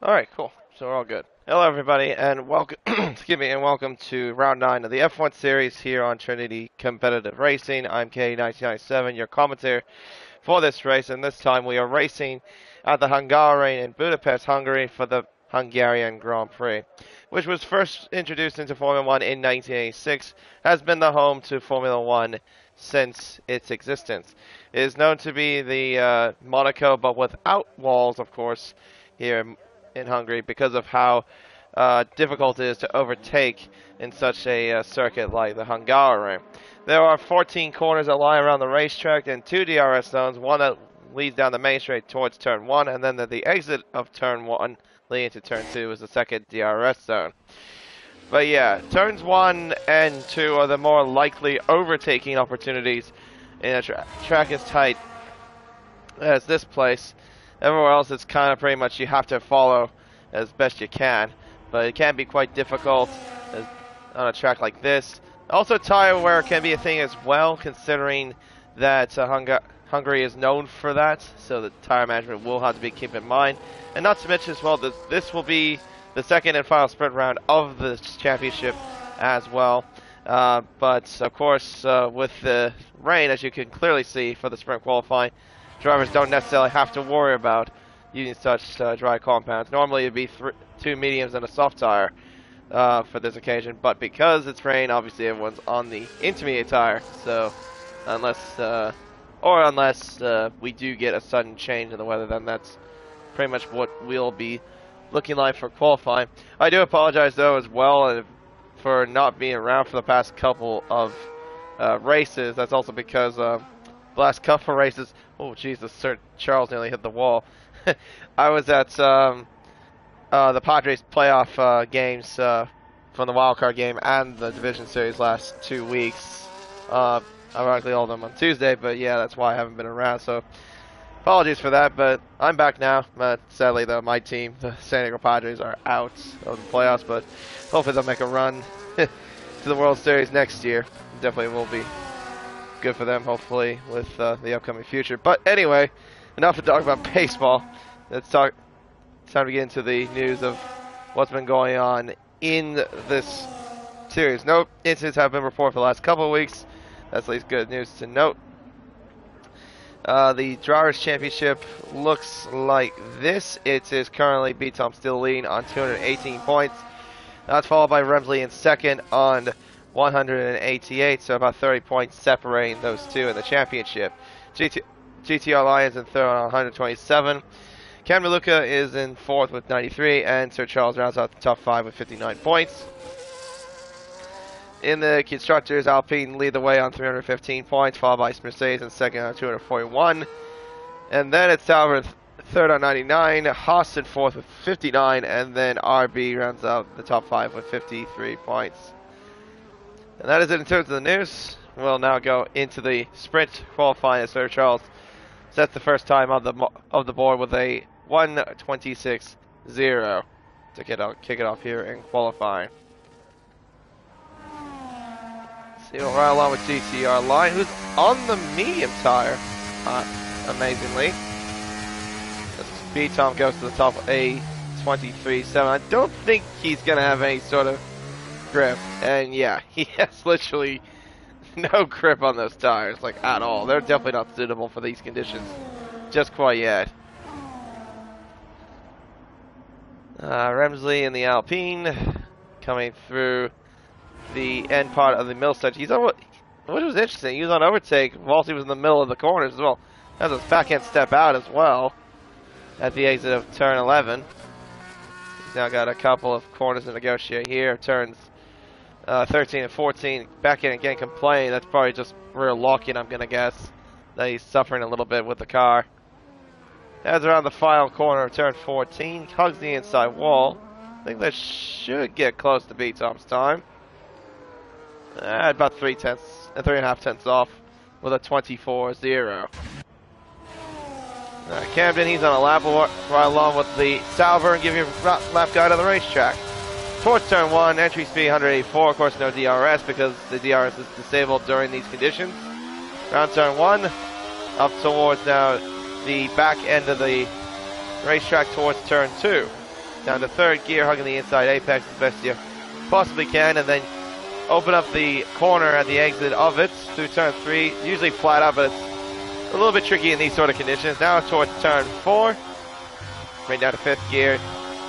All right, cool. So we're all good. Hello, everybody, and welcome. Excuse me, and welcome to round 9 of the F1 series here on Trinity Competitive Racing. I'm K1997, your commentator for this race, and this time we are racing at the Hungarian in Budapest, Hungary, for the Hungarian Grand Prix, which was first introduced into Formula One in 1986, has been the home to Formula One since its existence. It is known to be the Monaco, but without walls, of course, here in Hungary because of how difficult it is to overtake in such a circuit like the Hungarian. There are 14 corners that lie around the racetrack and 2 DRS zones, one that leads down the main straight towards turn 1, and then the exit of turn 1 leading to turn 2 is the second DRS zone. But yeah, turns 1 and 2 are the more likely overtaking opportunities in a track as tight as this place. Everywhere else, it's kind of pretty much you have to follow as best you can, but it can be quite difficult on a track like this. Also, tire wear can be a thing as well, considering that Hungary is known for that, so the tire management will have to be kept in mind. And not to mention as well that this will be the second and final sprint round of the championship as well. But of course, with the rain, as you can clearly see for the sprint qualifying, drivers don't necessarily have to worry about using such dry compounds. Normally it'd be 2 mediums and a soft tire for this occasion, but because it's rain, obviously everyone's on the intermediate tire. So unless we do get a sudden change in the weather, then that's pretty much what we'll be looking like for qualifying. I do apologize though as well for not being around for the past couple of races. That's also because the last couple of races, oh Jesus, Sir Charles nearly hit the wall. I was at the Padres playoff games from the wildcard game and the division series last 2 weeks. Ironically, all of them on Tuesday, but yeah, that's why I haven't been around. So apologies for that, but I'm back now. Sadly, though, my team, the San Diego Padres, are out of the playoffs, but hopefully they'll make a run to the World Series next year. Definitely will be good for them, hopefully, with the upcoming future. But anyway, enough to talk about baseball. It's time to get into the news of what's been going on in this series. No incidents have been reported for the last couple of weeks. That's at least good news to note. The Drivers' Championship looks like this. It is currently B-Tom still leading on 218 points. That's followed by Remsley in second on 188, so about 30 points separating those two in the championship. GTR Lions in third on 127. Cam DeLuca is in fourth with 93, and Sir Charles rounds out the top 5 with 59 points. In the Constructors, Alpine lead the way on 315 points, followed by Mercedes in second on 241. And then it's Sauber third on 99, Haas in fourth with 59, and then RB rounds out the top 5 with 53 points. And that is it in terms of the news. We'll now go into the sprint qualifying as Sir Charles sets the first time on the board with a 1:26.0 to kick it off here in qualifying. So we'll ride along with TCR Line, who's on the medium tire, amazingly. B-Tom goes to the top of a 23.7. I don't think he's going to have any sort of grip. And yeah, he has literally no grip on those tires, like at all. They're definitely not suitable for these conditions. Just quite yet. Remsley in the Alpine coming through the end part of the middle stretch. What was interesting, he was on overtake whilst he was in the middle of the corners as well. That's a backhand step out as well at the exit of turn 11. He's now got a couple of corners to negotiate here. Turns 13 and 14. Back in again, complaining. That's probably just rear locking, I'm going to guess. That he's suffering a little bit with the car. Heads around the final corner of turn 14. Hugs the inside wall. I think that should get close to B-Tom's time. About 3.5 tenths off with a 24.0. Camden, he's on a lap right along with the Sauber and giving a lap guide on the racetrack. Towards turn 1, entry speed 184. Of course, no DRS because the DRS is disabled during these conditions. Around turn 1, up towards now the back end of the racetrack towards turn 2. down to third gear, hugging the inside apex as best you possibly can, and then open up the corner at the exit of it through turn 3. Usually flat out, but it's a little bit tricky in these sort of conditions. Now towards turn 4, right down to 5th gear.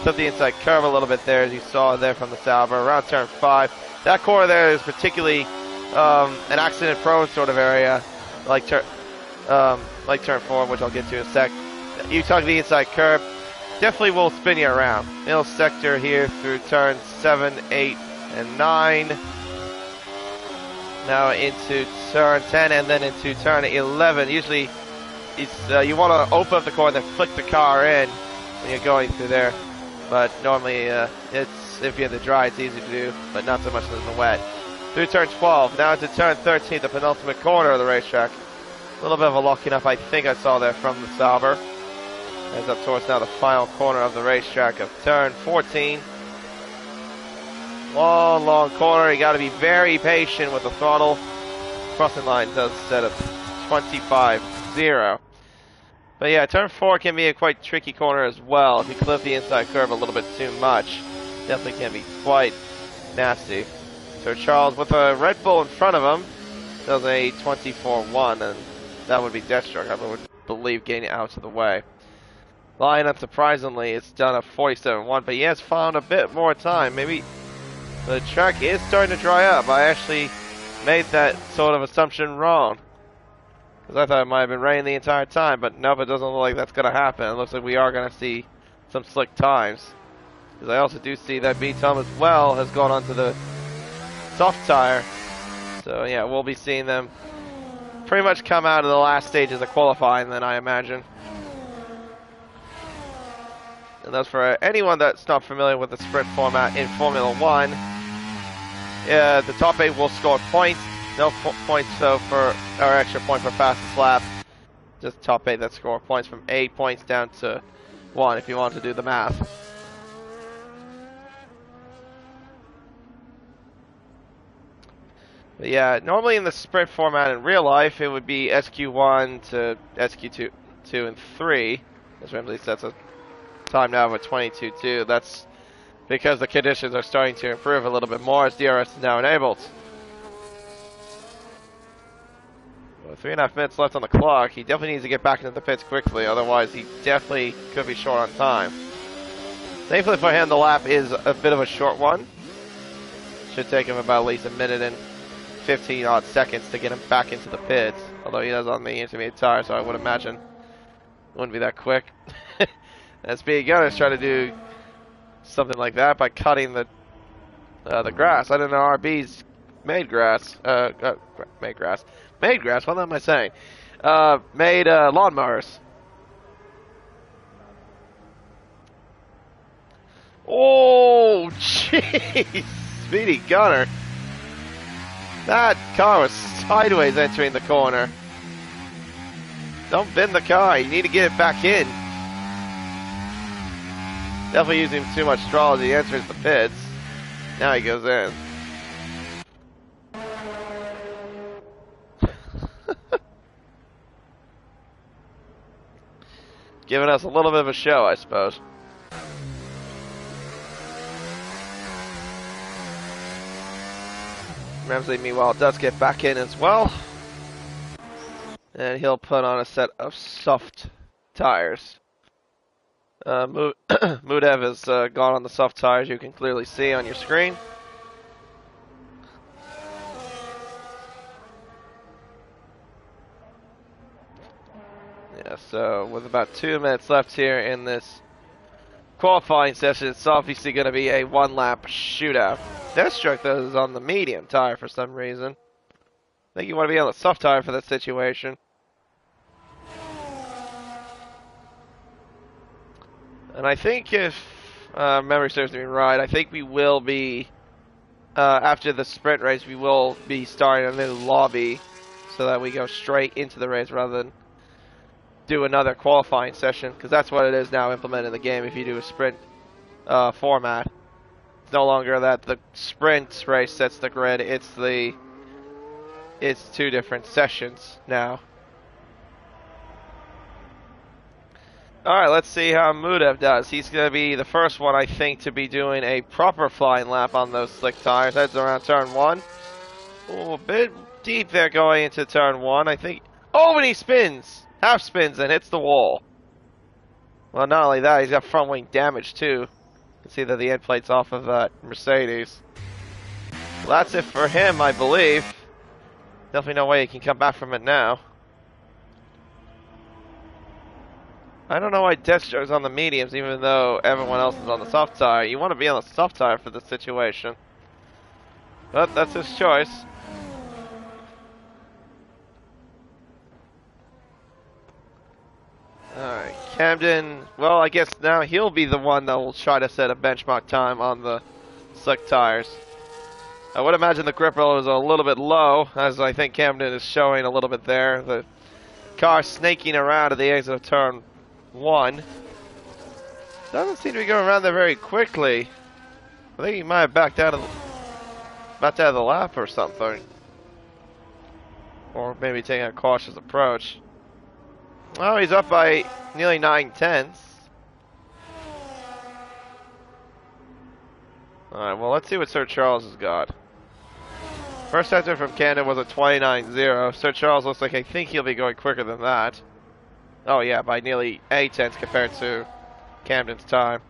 Took the inside curve a little bit there, as you saw there from the Sauber. Around turn 5, that corner there is particularly an accident-prone sort of area, like turn 4, which I'll get to in a sec. You tug the inside curve, definitely will spin you around. Middle sector here through turns 7, 8, and 9. Now into turn 10 and then into turn 11. Usually, it's you want to open up the corner, then flick the car in when you're going through there. But normally, if you're in the dry, it's easy to do, but not so much in the wet. Through turn 12, now into turn 13, the penultimate corner of the racetrack. A little bit of a locking up, I think I saw there from the Sauber. As up towards now the final corner of the racetrack of turn 14. Long corner. You got to be very patient with the throttle. Crossing line does set at 25.0. But yeah, turn 4 can be a quite tricky corner as well. If you clip the inside curve a little bit too much, definitely can be quite nasty. So Charles, with a Red Bull in front of him, does a 24.1, and that would be Deathstroke, I would believe, getting out of the way. Lion, unsurprisingly, it's done a 47.1, but he has found a bit more time. Maybe the track is starting to dry up. I actually made that sort of assumption wrong, because I thought it might have been raining the entire time, but nope, it doesn't look like that's going to happen. It looks like we are going to see some slick times. Because I also do see that B-Tom as well has gone onto the soft tire. So yeah, we'll be seeing them pretty much come out of the last stages of qualifying then, I imagine. And that's for anyone that's not familiar with the sprint format in Formula 1. The top 8 will score points. No points though for our extra point for fastest lap. Just top 8 that score points from 8 points down to 1 if you want to do the math. But yeah, normally in the sprint format in real life, it would be SQ1 to SQ2 and 3. As Ramsey sets a time now of a 22.2. That's because the conditions are starting to improve a little bit more as DRS is now enabled. Well, 3.5 minutes left on the clock. He definitely needs to get back into the pits quickly, otherwise he definitely could be short on time. Thankfully for him, the lap is a bit of a short one. Should take him about at least a minute and 15 odd seconds to get him back into the pits. Although he is on the intermediate tire, so I would imagine it wouldn't be that quick. And speed gunners try to do something like that by cutting the grass. I don't know, RB's made grass. Made grass. Made grass? What am I saying? Made lawnmowers. Oh, jeez. Speedy gunner. That car was sideways entering the corner. Don't bend the car. You need to get it back in. Definitely using too much straw as he enters the pits. Now he goes in. Giving us a little bit of a show, I suppose. Ramsey, meanwhile, does get back in as well. And he'll put on a set of soft tires. Mudev has gone on the soft tires, you can clearly see on your screen. Yeah, so with about 2 minutes left here in this qualifying session, it's obviously going to be a one-lap shootout. Deathstroke, though, is on the medium tire for some reason. I think you want to be on the soft tire for this situation. And I think if memory serves me right, I think we will be, after the sprint race, we will be starting a new lobby so that we go straight into the race rather than do another qualifying session, because that's what it is now implemented in the game if you do a sprint format. It's no longer that the sprint race sets the grid, it's 2 different sessions now. Alright, let's see how Mudev does. He's going to be the first one, I think, to be doing a proper flying lap on those slick tires. Heads around turn 1. Oh, a bit deep there going into turn 1, I think. Oh, and he spins! Half spins and hits the wall. Well, not only that, he's got front wing damage, too. You can see that the end plate's off of that Mercedes. Well, that's it for him, I believe. Definitely no way he can come back from it now. I don't know why Destro's on the mediums, even though everyone else is on the soft tire. You want to be on the soft tire for this situation. But that's his choice. Alright, Camden, well, I guess now he'll be the one that will try to set a benchmark time on the slick tires. I would imagine the grip roll is a little bit low, as I think Camden is showing a little bit there. The car snaking around at the exit of turn 1. Doesn't seem to be going around there very quickly. I think he might have backed out of the lap or something. Or maybe taking a cautious approach. Well, he's up by nearly 9/10. Alright, well, let's see what Sir Charles has got. First sector from Canada was a 29.0. Sir Charles looks like I think he'll be going quicker than that. Oh yeah, by nearly 8/10 compared to Camden's time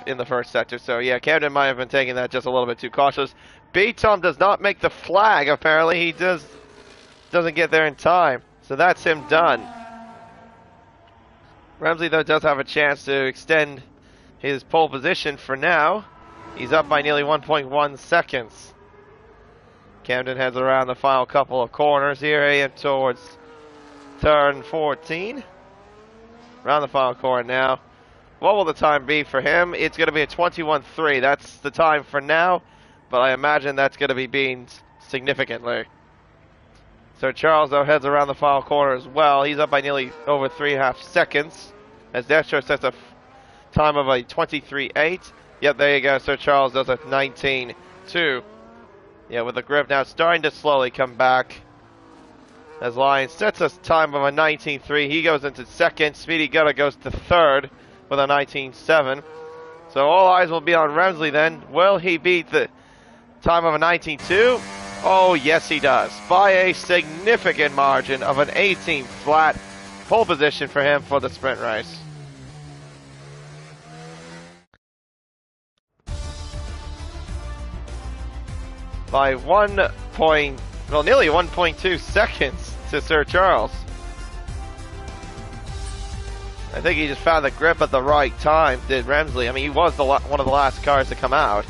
in the first sector. So yeah, Camden might have been taking that just a little bit too cautious. B-Tom does not make the flag, apparently. He doesn't get there in time. So that's him done. Ramsey, though, does have a chance to extend his pole position for now. He's up by nearly 1.1 seconds. Camden heads around the final couple of corners here, heading towards turn 14. Around the final corner now. What will the time be for him? It's going to be a 21.3. That's the time for now, but I imagine that's going to be beaten significantly. So Charles, though, heads around the final corner as well. He's up by nearly over 3.5 seconds. As Destro sets a time of a 23.8. Yep, there you go. Sir Charles does a 19.2. Yeah, with the grip now starting to slowly come back. As Lyons sets a time of a 19.3. He goes into second. Speedy Gutter goes to third with a 19.7. So all eyes will be on Remsley then. Will he beat the time of a 19.2? Oh, yes, he does. By a significant margin of an 18 flat. Pole position for him for the sprint race. By nearly 1.2 seconds to Sir Charles. I think he just found the grip at the right time, did Remsley. I mean, he was one of the last cars to come out.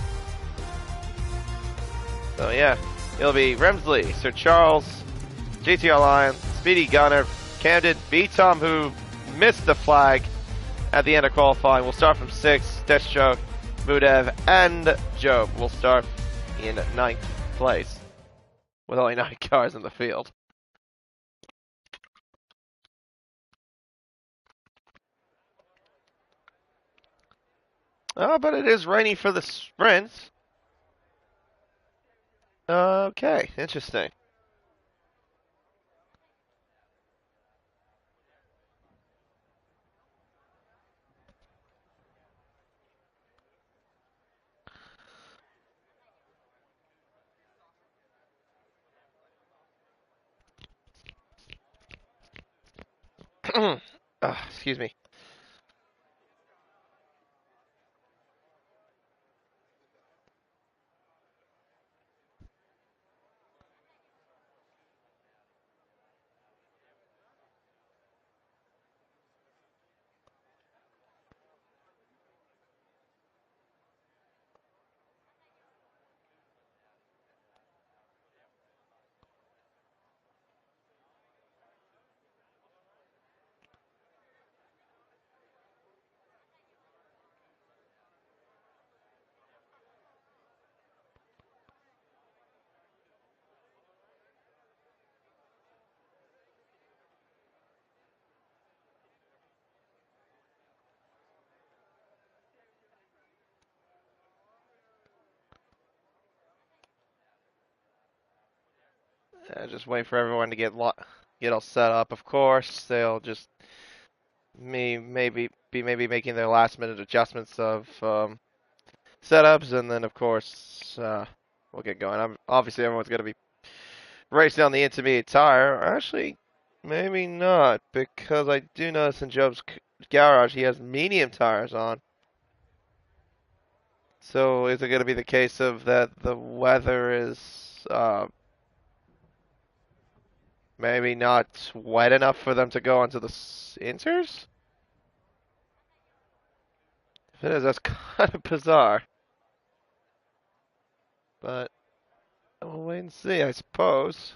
So, yeah. It'll be Remsley, Sir Charles, GTR Lion, Speedy Gunner, Camden, B-Tom, who missed the flag at the end of qualifying. We'll start from 6th. Deathstroke, Mudev, and Job will start in 9th place with only 9 cars in the field. Oh, but it is raining for the sprints. Okay, interesting. Excuse me. Just wait for everyone to get all set up, of course. They'll just maybe making their last minute adjustments of setups, and then of course we'll get going. Obviously everyone's going to be racing on the intermediate tire. Actually, maybe not, because I do notice in Job's garage he has medium tires on. So is it going to be the case of that the weather is maybe not wet enough for them to go onto the inters? If it is, that's kind of bizarre. But we'll wait and see, I suppose.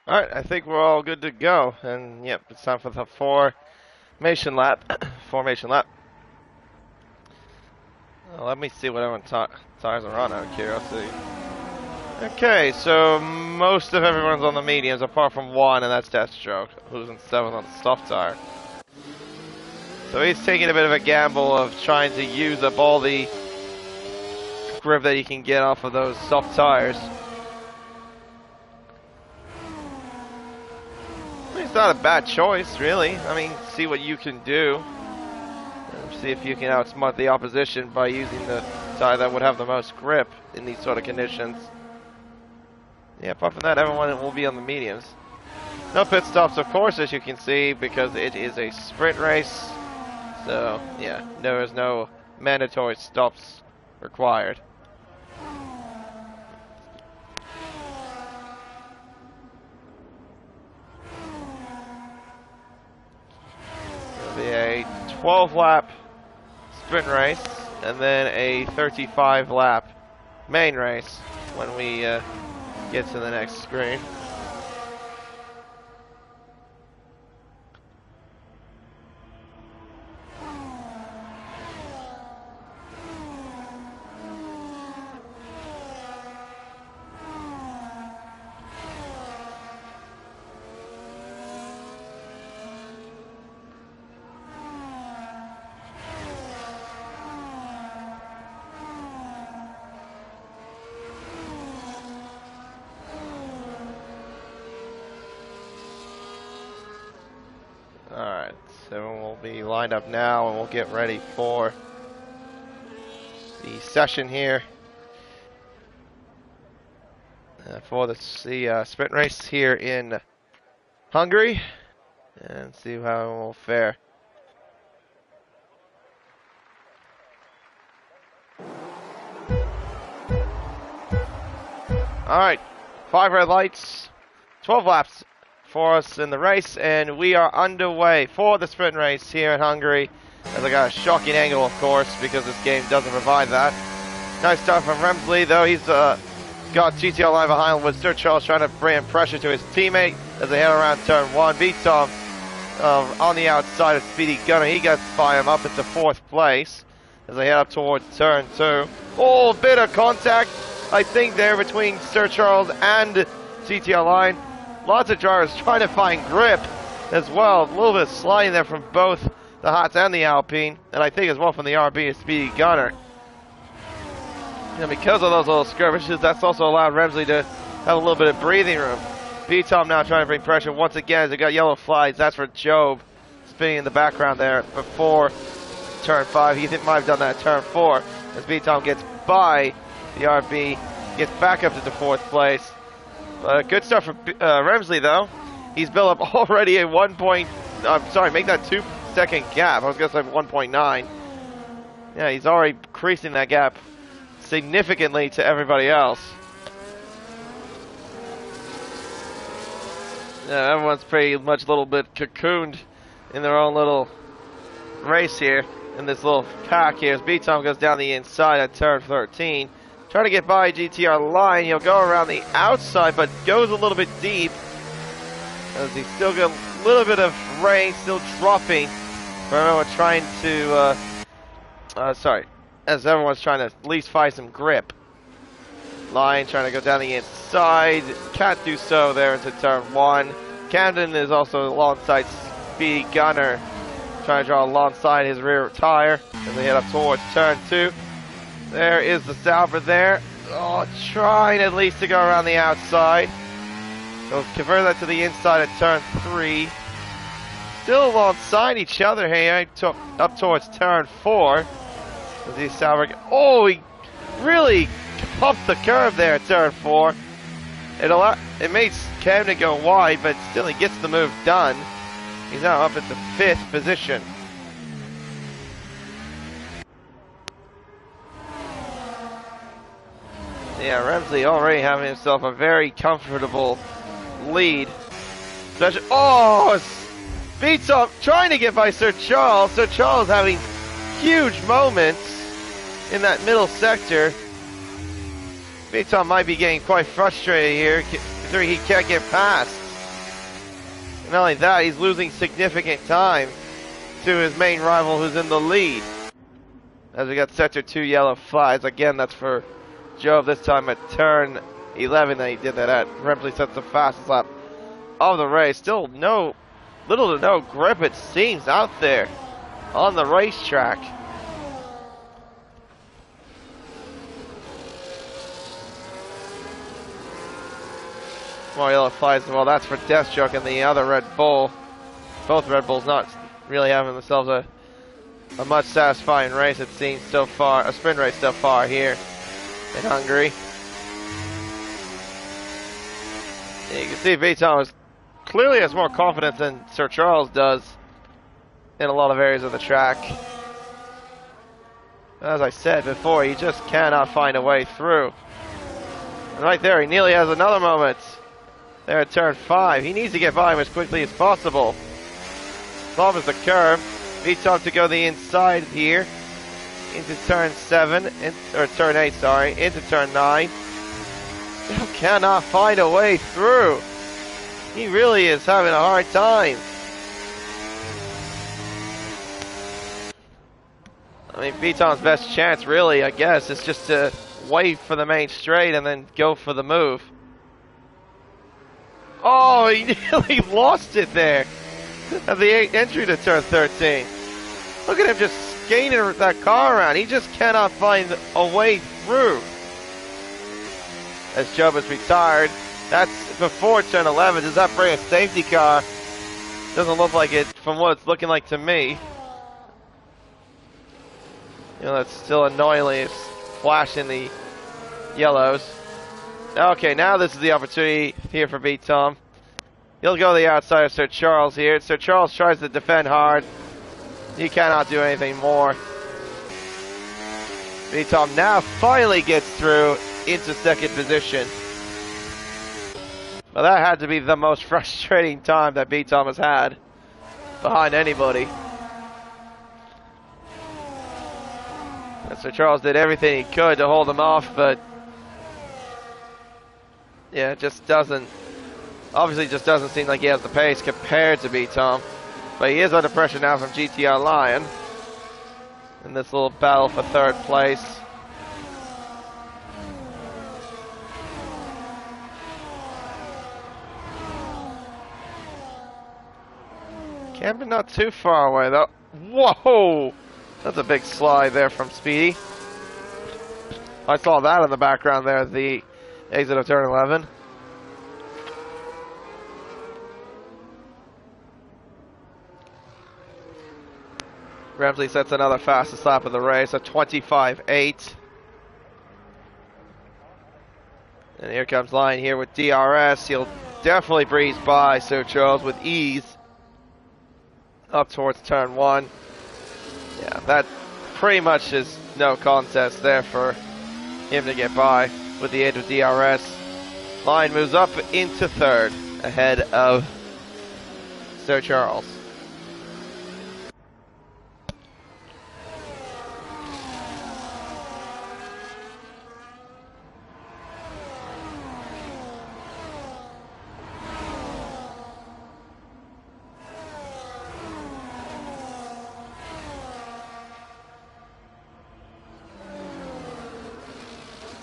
Alright, I think we're all good to go. And yep, it's time for the formation lap. Formation lap. Let me see what everyone's tires are on out of curiosity. Okay, so most of everyone's on the mediums apart from one, and that's Deathstroke, who's in 7th on the soft tire. So he's taking a bit of a gamble of trying to use up all the grip that he can get off of those soft tires. It's not a bad choice, really. I mean, see what you can do. See if you can outsmart the opposition by using the tire that would have the most grip in these sort of conditions. Yeah, apart from that, everyone will be on the mediums. No pit stops, of course, as you can see, because it is a sprint race. So, yeah, there is no mandatory stops required. It'll be a 12-lap sprint race, and then a 35-lap main race when we get to the next screen. Alright, so everyone will be lined up now and we'll get ready for the session here. For the sprint race here in Hungary. And see how it will fare. Alright, 5 red lights, 12 laps for us in the race, and we are underway for the sprint race here in Hungary. As I got a shocking angle, of course, because this game doesn't provide that. Nice start from Remsley, though. He's got GTR line behind with Sir Charles trying to bring pressure to his teammate as they head around turn 1. V-Tom on the outside of Speedy Gunner. He gets by him up into 4th place as they head up towards turn 2. Oh, bit of contact, I think, there between Sir Charles and GTR line. Lots of drivers trying to find grip as well. A little bit of sliding there from both the Hots and the Alpine, and I think as well from the RB and Speedy Gunner. And because of those little skirmishes, that's also allowed Remsley to have a little bit of breathing room. B-Tom now trying to bring pressure once again as they got yellow flags. That's for Job spinning in the background there before turn 5. He might have done that at turn 4 as B-Tom gets by the RB, gets back up to the 4th place. Good stuff for Remsley though. He's built up already a 1 point, I'm sorry, make that 2 second gap. I was going to say 1.9. Yeah, he's already increasing that gap significantly to everybody else. Yeah, everyone's pretty much a little bit cocooned in their own little race here, in this little pack here, as B-Tom goes down the inside at turn 13. Trying to get by GTR line, he'll go around the outside, but goes a little bit deep, as he's still got a little bit of rain still dropping. For everyone trying to, as everyone's trying to at least find some grip. Line trying to go down the inside, can't do so there into turn 1. Camden is also alongside Speedy Gunner, trying to draw alongside his rear tire as they head up towards turn 2. There is the Sauber there. Oh, trying at least to go around the outside. They'll convert that to the inside at turn 3. Still alongside each other here up towards turn 4. As these Sauber, oh, he really pumped the curve there at turn 4. It makes Camden go wide, but still he gets the move done. He's now up at the 5th position. Yeah, Remsley already having himself a very comfortable lead. Oh, beats up, trying to get by Sir Charles. Sir Charles having huge moments in that middle sector. B-Tom might be getting quite frustrated here, considering he can't get past. And not only that, he's losing significant time to his main rival who's in the lead. As we got sector 2 yellow flags. Again, that's for Joe this time at turn 11 that he did that at. Remsley sets the fastest lap of the race. Still little to no grip, it seems, out there on the racetrack. More yellow flags. Well, that's for Deathstroke and the other Red Bull. Both Red Bulls not really having themselves a much satisfying race, it seems, so far. A sprint race so far here in Hungary. And you can see B-Tom clearly has more confidence than Sir Charles does in a lot of areas of the track. As I said before, he just cannot find a way through. And right there, he nearly has another moment. There at turn 5. He needs to get by him as quickly as possible. Solves the curve. B-Tom to go the inside here. Into turn 7. Or turn 8, sorry. Into turn 9. Still cannot find a way through. He really is having a hard time. I mean, B-Tom's best chance, really, I guess, is just to wait for the main straight and then go for the move. Oh, he nearly lost it there at the entry to turn 13. Look at him just skating that car around. He just cannot find a way through. As Job is retired. That's before turn 11. Does that bring a safety car? Doesn't look like it from what it's looking like to me. You know, that's still annoyingly flashing the yellows. Okay, now this is the opportunity here for B-Tom. He'll go the outside of Sir Charles here. Sir Charles tries to defend hard. He cannot do anything more. B-Tom now finally gets through into 2nd position. Well, that had to be the most frustrating time that B-Tom has had behind anybody. And Sir Charles did everything he could to hold him off, but yeah, it just doesn't, obviously just doesn't seem like he has the pace compared to B-Tom. But he is under pressure now from GTR Lion in this little battle for 3rd place. Camden not too far away though. Whoa! That's a big slide there from Speedy. I saw that in the background there, the exit of turn 11. Ramsey sets another fastest lap of the race, a 25.8. And here comes Lion here with DRS. He'll definitely breeze by Sir Charles with ease up towards turn 1. Yeah, that pretty much is no contest there for him to get by with the aid of DRS. Lion moves up into third ahead of Sir Charles.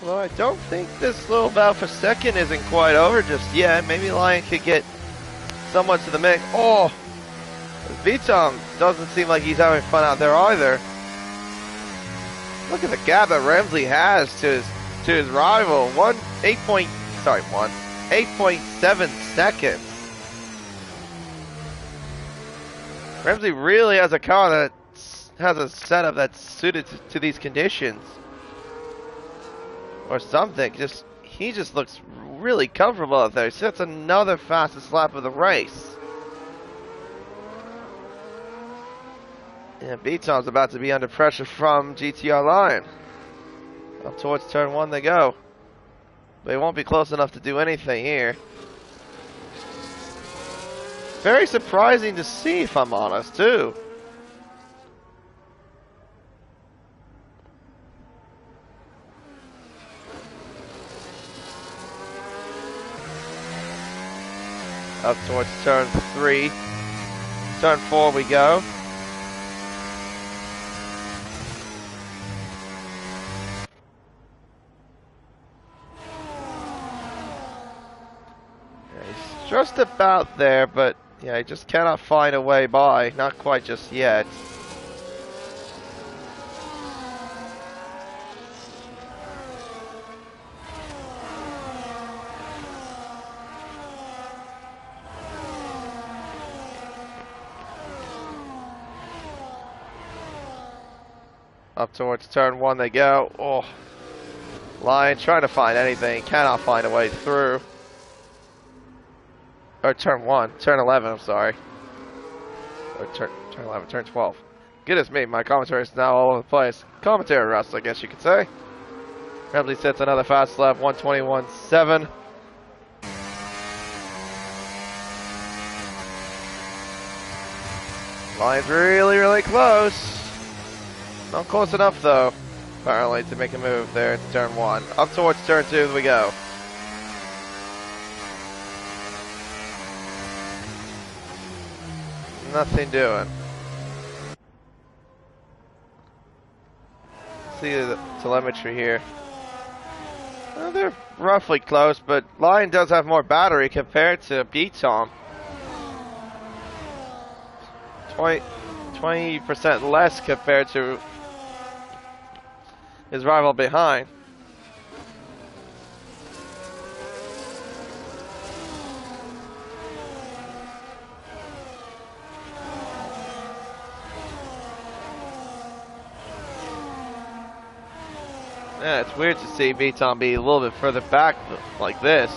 Well, I don't think this little battle for second isn't quite over just yet. Maybe Lion could get someone to the mix. Oh, Vitom doesn't seem like he's having fun out there either. Look at the gap that Ramsey has to his rival. 8.7 seconds. Ramsey really has a car that has a setup that's suited to these conditions. Or something. He just looks really comfortable out there. He sets another fastest lap of the race. And Beatom's about to be under pressure from GTR Lion. Up towards turn 1 they go. They won't be close enough to do anything here. Very surprising to see, if I'm honest, too. Up towards turn 3. Turn 4 we go. Yeah, he's just about there, but yeah, he just cannot find a way by. Not quite just yet. Up towards turn 1 they go. Oh, Lion trying to find anything, cannot find a way through. Or turn 11, I'm sorry. Or turn 11, turn 12. Goodness me, my commentary is now all over the place. Commentary rust, I guess you could say. Ramsey sets another fast lap, 121.7. Lion's really, really close. Not close enough though, apparently, to make a move there into turn 1. Up towards turn 2 we go. Nothing doing. See the telemetry here. They're roughly close, but Lion does have more battery compared to Beatom. 20% less compared to his rival behind. Yeah, it's weird to see Beatom be a little bit further back like this.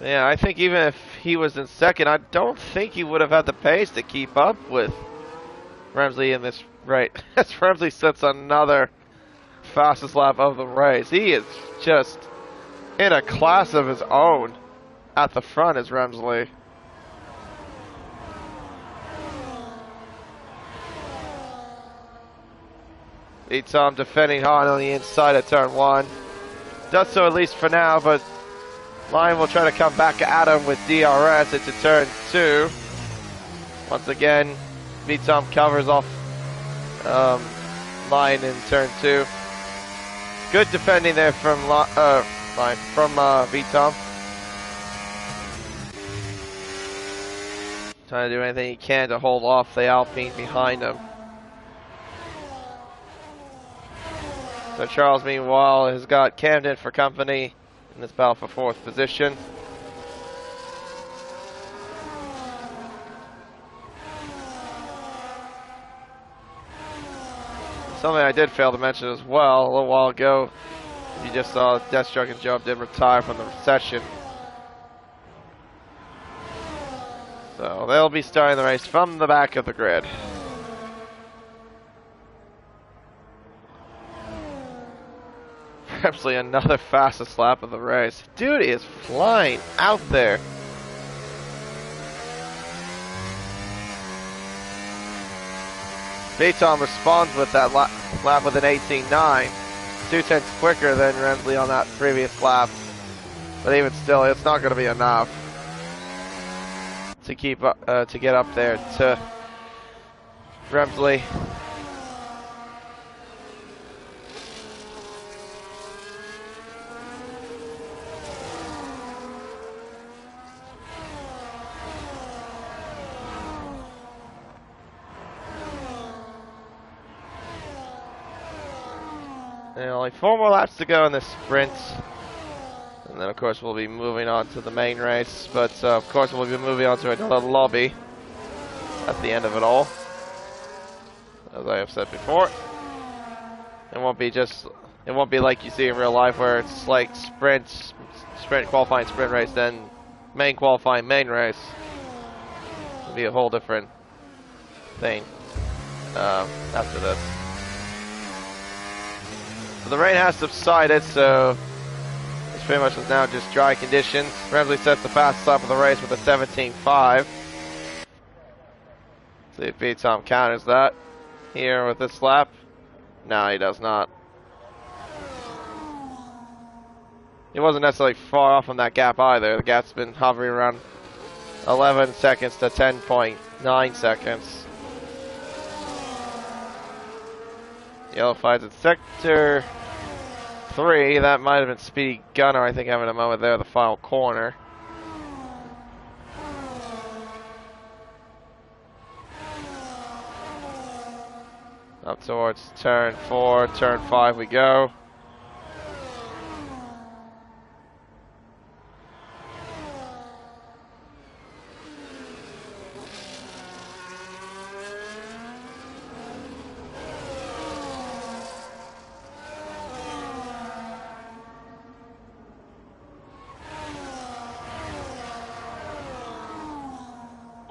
Yeah, I think even if he was in second, I don't think he would have had the pace to keep up with Ramsey in this race. As Ramsey sets another fastest lap of the race. He is just in a class of his own at the front is Ramsey. Beatom defending hard on the inside of turn 1. Does so at least for now, but Lion will try to come back at him with DRS into turn 2. Once again, Beatom covers off Lion in turn 2. Good defending there from Beatom. Trying to do anything he can to hold off the Alpine behind him. So Charles, meanwhile, has got Camden for company in this battle for 4th position. Something I did fail to mention as well a little while ago, you just saw Deathstroke and Job did retire from the session. So they'll be starting the race from the back of the grid. Absolutely another fastest lap of the race. Dude is flying out there. Beaton responds with that lap with an 18.9. 2/10 quicker than Remsley on that previous lap. But even still, it's not going to be enough to keep to get up there to Remsley. And only 4 more laps to go in this sprint. And then, of course, we'll be moving on to the main race. But, of course, we'll be moving on to another lobby at the end of it all. As I have said before. It won't be like you see in real life where it's like sprint qualifying, sprint race, then main qualifying, main race. It'll be a whole different thing after this. So the rain has subsided, so it's pretty much now just dry conditions. Remsley sets the fastest lap of the race with a 17.5. See if Beatom counters that here with this lap. No, he does not. He wasn't necessarily far off from that gap either. The gap's been hovering around 11 seconds to 10.9 seconds. Yellow flags at sector 3. That might have been Speedy Gunner, I think, having a moment there at the final corner. Up towards turn 4, turn 5 we go.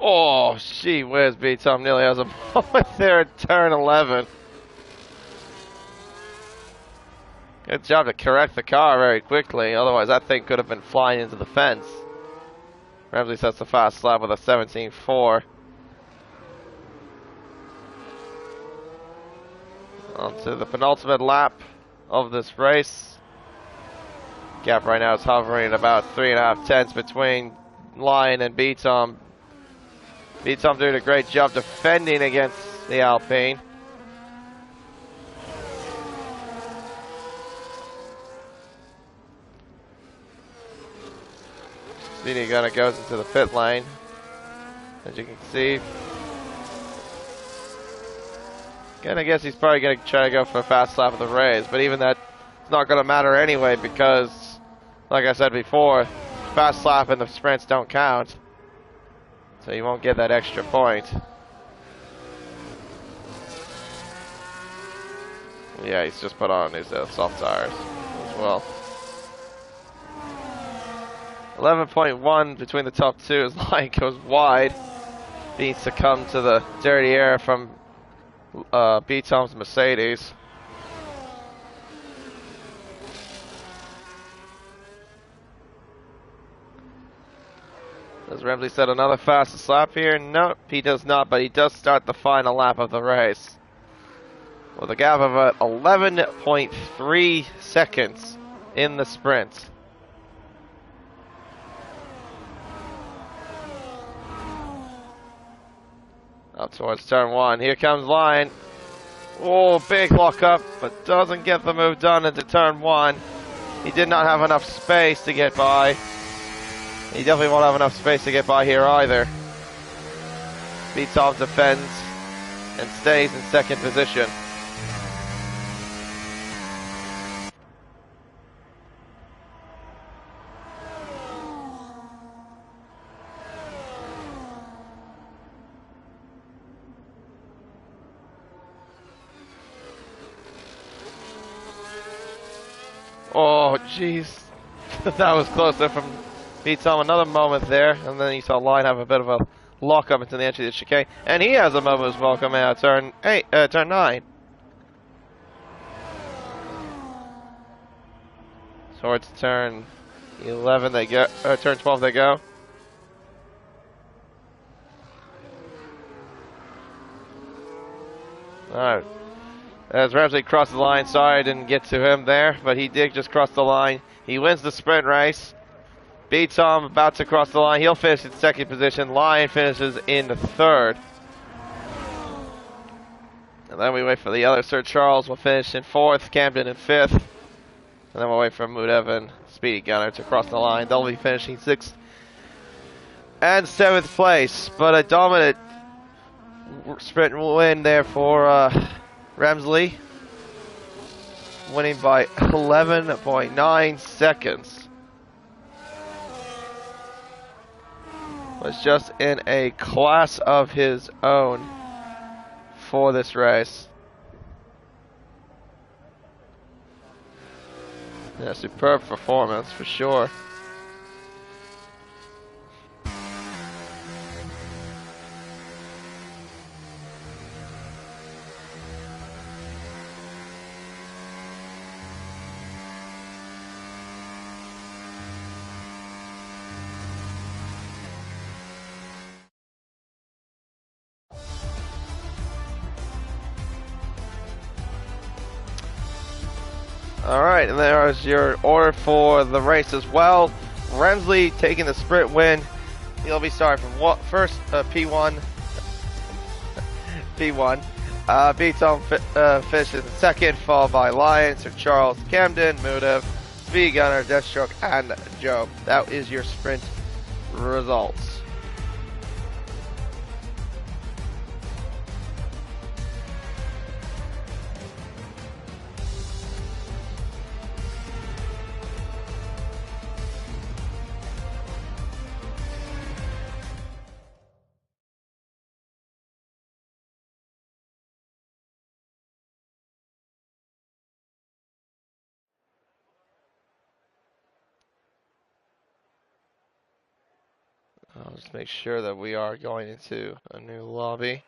Oh, gee whiz, Beatom nearly has a moment there at turn 11. Good job to correct the car very quickly, otherwise that thing could have been flying into the fence. Remsley sets the fast lap with a 17.4. On to the penultimate lap of this race. Gap right now is hovering about 3.5 tenths between Lion and Beatom. Beatom doing a great job defending against the Alpine. Speedy Gunner goes into the pit lane, as you can see. Again, I guess he's probably going to try to go for a fast lap of the race, but even that's not going to matter anyway because, like I said before, fast lap and the sprints don't count. So you won't get that extra point. Yeah, he's just put on his soft tires as well. 11.1 between the top two as Lion goes wide. Needs to come to the dirty air from Beatom's Mercedes. Does Remsley set another fastest lap here? No, he does not, but he does start the final lap of the race with a gap of 11.3 seconds in the sprint. Up towards turn 1. Here comes Lion. Oh, big lockup, but doesn't get the move done into turn 1. He did not have enough space to get by. He definitely won't have enough space to get by here either. Beatom defends and stays in second position. Oh, jeez. That was close there from Beatom. Another moment there, and then you saw Line have a bit of a lock up into the entry of the chicane. And he has a moment as well coming out turn 9. Towards turn 11 they go, turn 12 they go. Alright. As Ramsey crossed the line, sorry I didn't get to him there, but he did just cross the line. He wins the sprint race. Beatom about to cross the line. He'll finish in second position. Lion finishes in third. And then we wait for the other. Sir Charles will finish in fourth. Camden in fifth. And then we'll wait for Mood Evan, Speedy Gunner, to cross the line. They'll be finishing sixth and seventh place. But a dominant sprint win there for Ramsley, winning by 11.9 seconds. Was just in a class of his own for this race. Yeah, superb performance for sure. Alright, and there's your order for the race as well. Rensley taking the sprint win. He'll be starting from first P1. P1. Beatom finishes second, followed by Lion, Sir Charles, Camden, Mudev, Speed Gunner, Deathstroke, and Joe. That is your sprint results. I'll just make sure that we are going into a new lobby.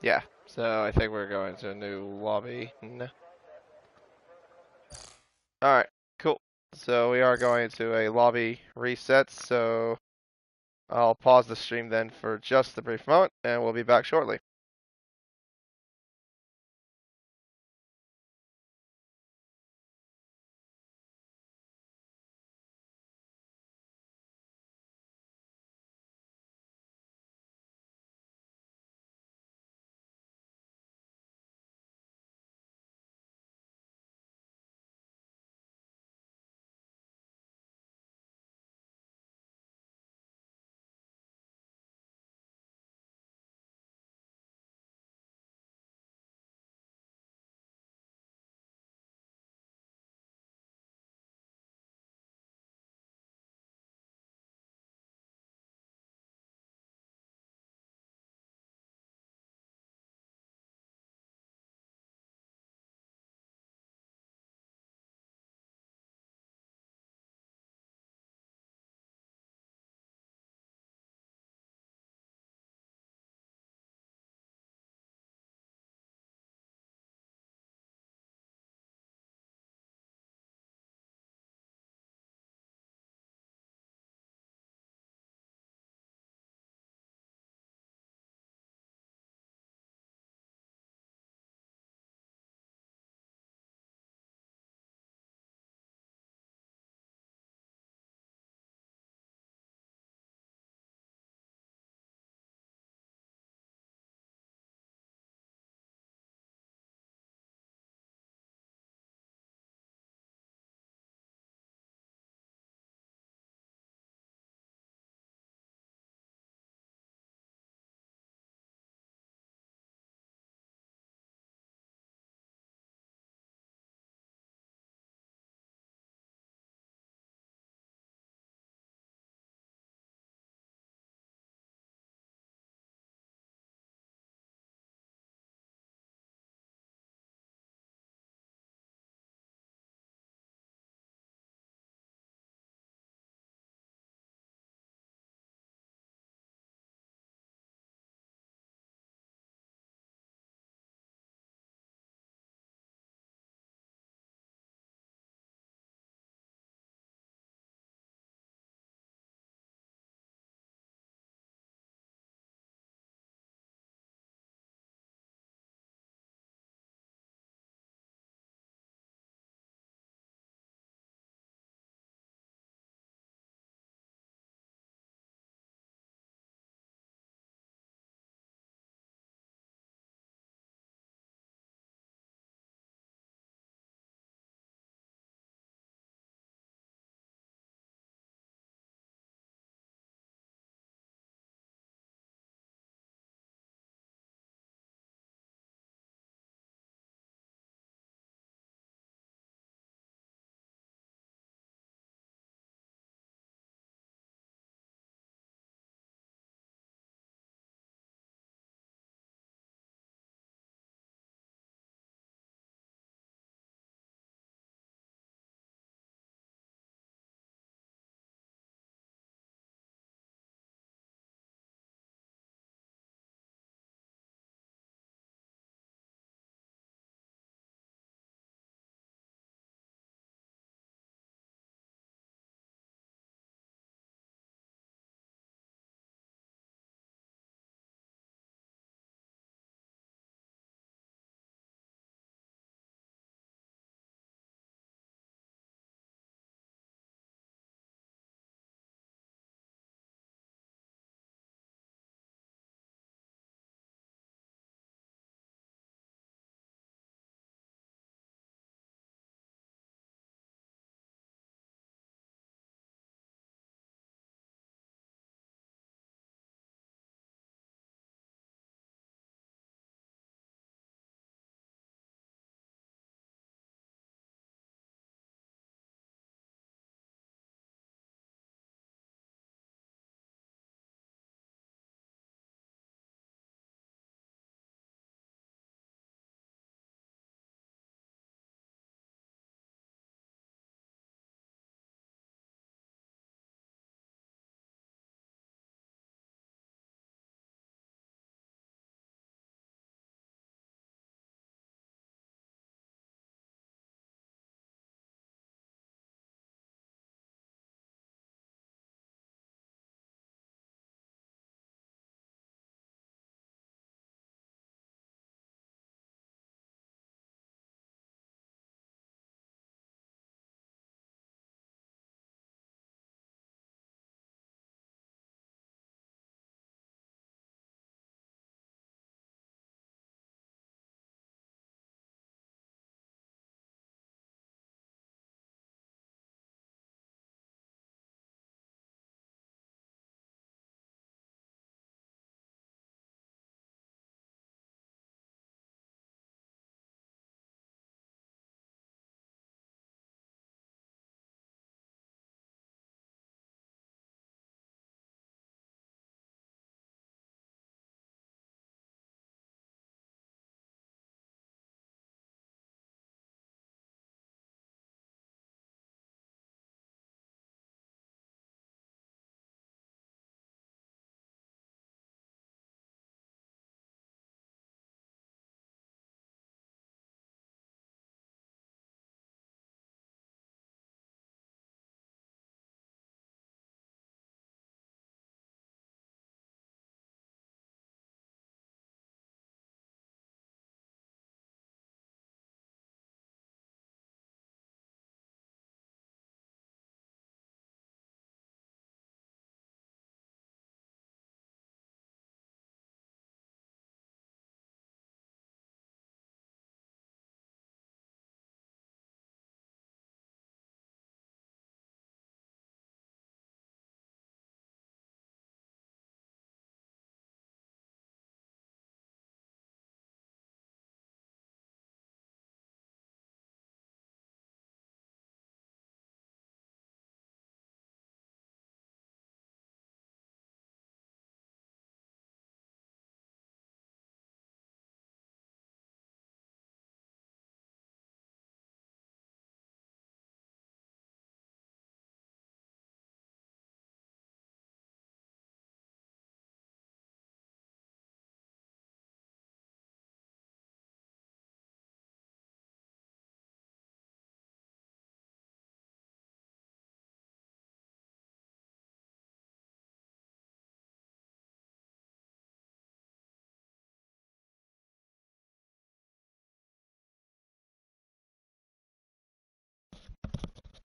Yeah, so I think we're going to a new lobby. No. Alright, cool. So we are going to a lobby reset, so I'll pause the stream then for just a brief moment, and we'll be back shortly.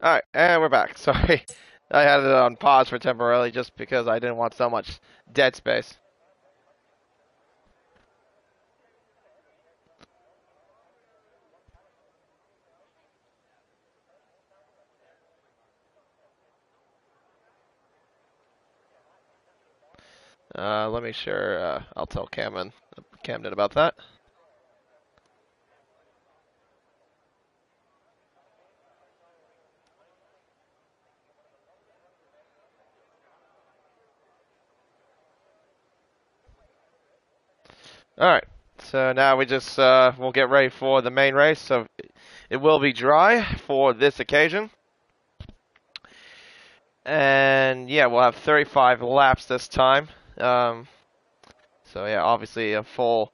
Alright, and we're back. Sorry. I had it on pause for temporarily just because I didn't want so much dead space. Let me sure, I'll tell Camden about that. Alright, so now we just, we'll get ready for the main race. So it will be dry for this occasion. And yeah, we'll have 35 laps this time. So yeah, obviously a full,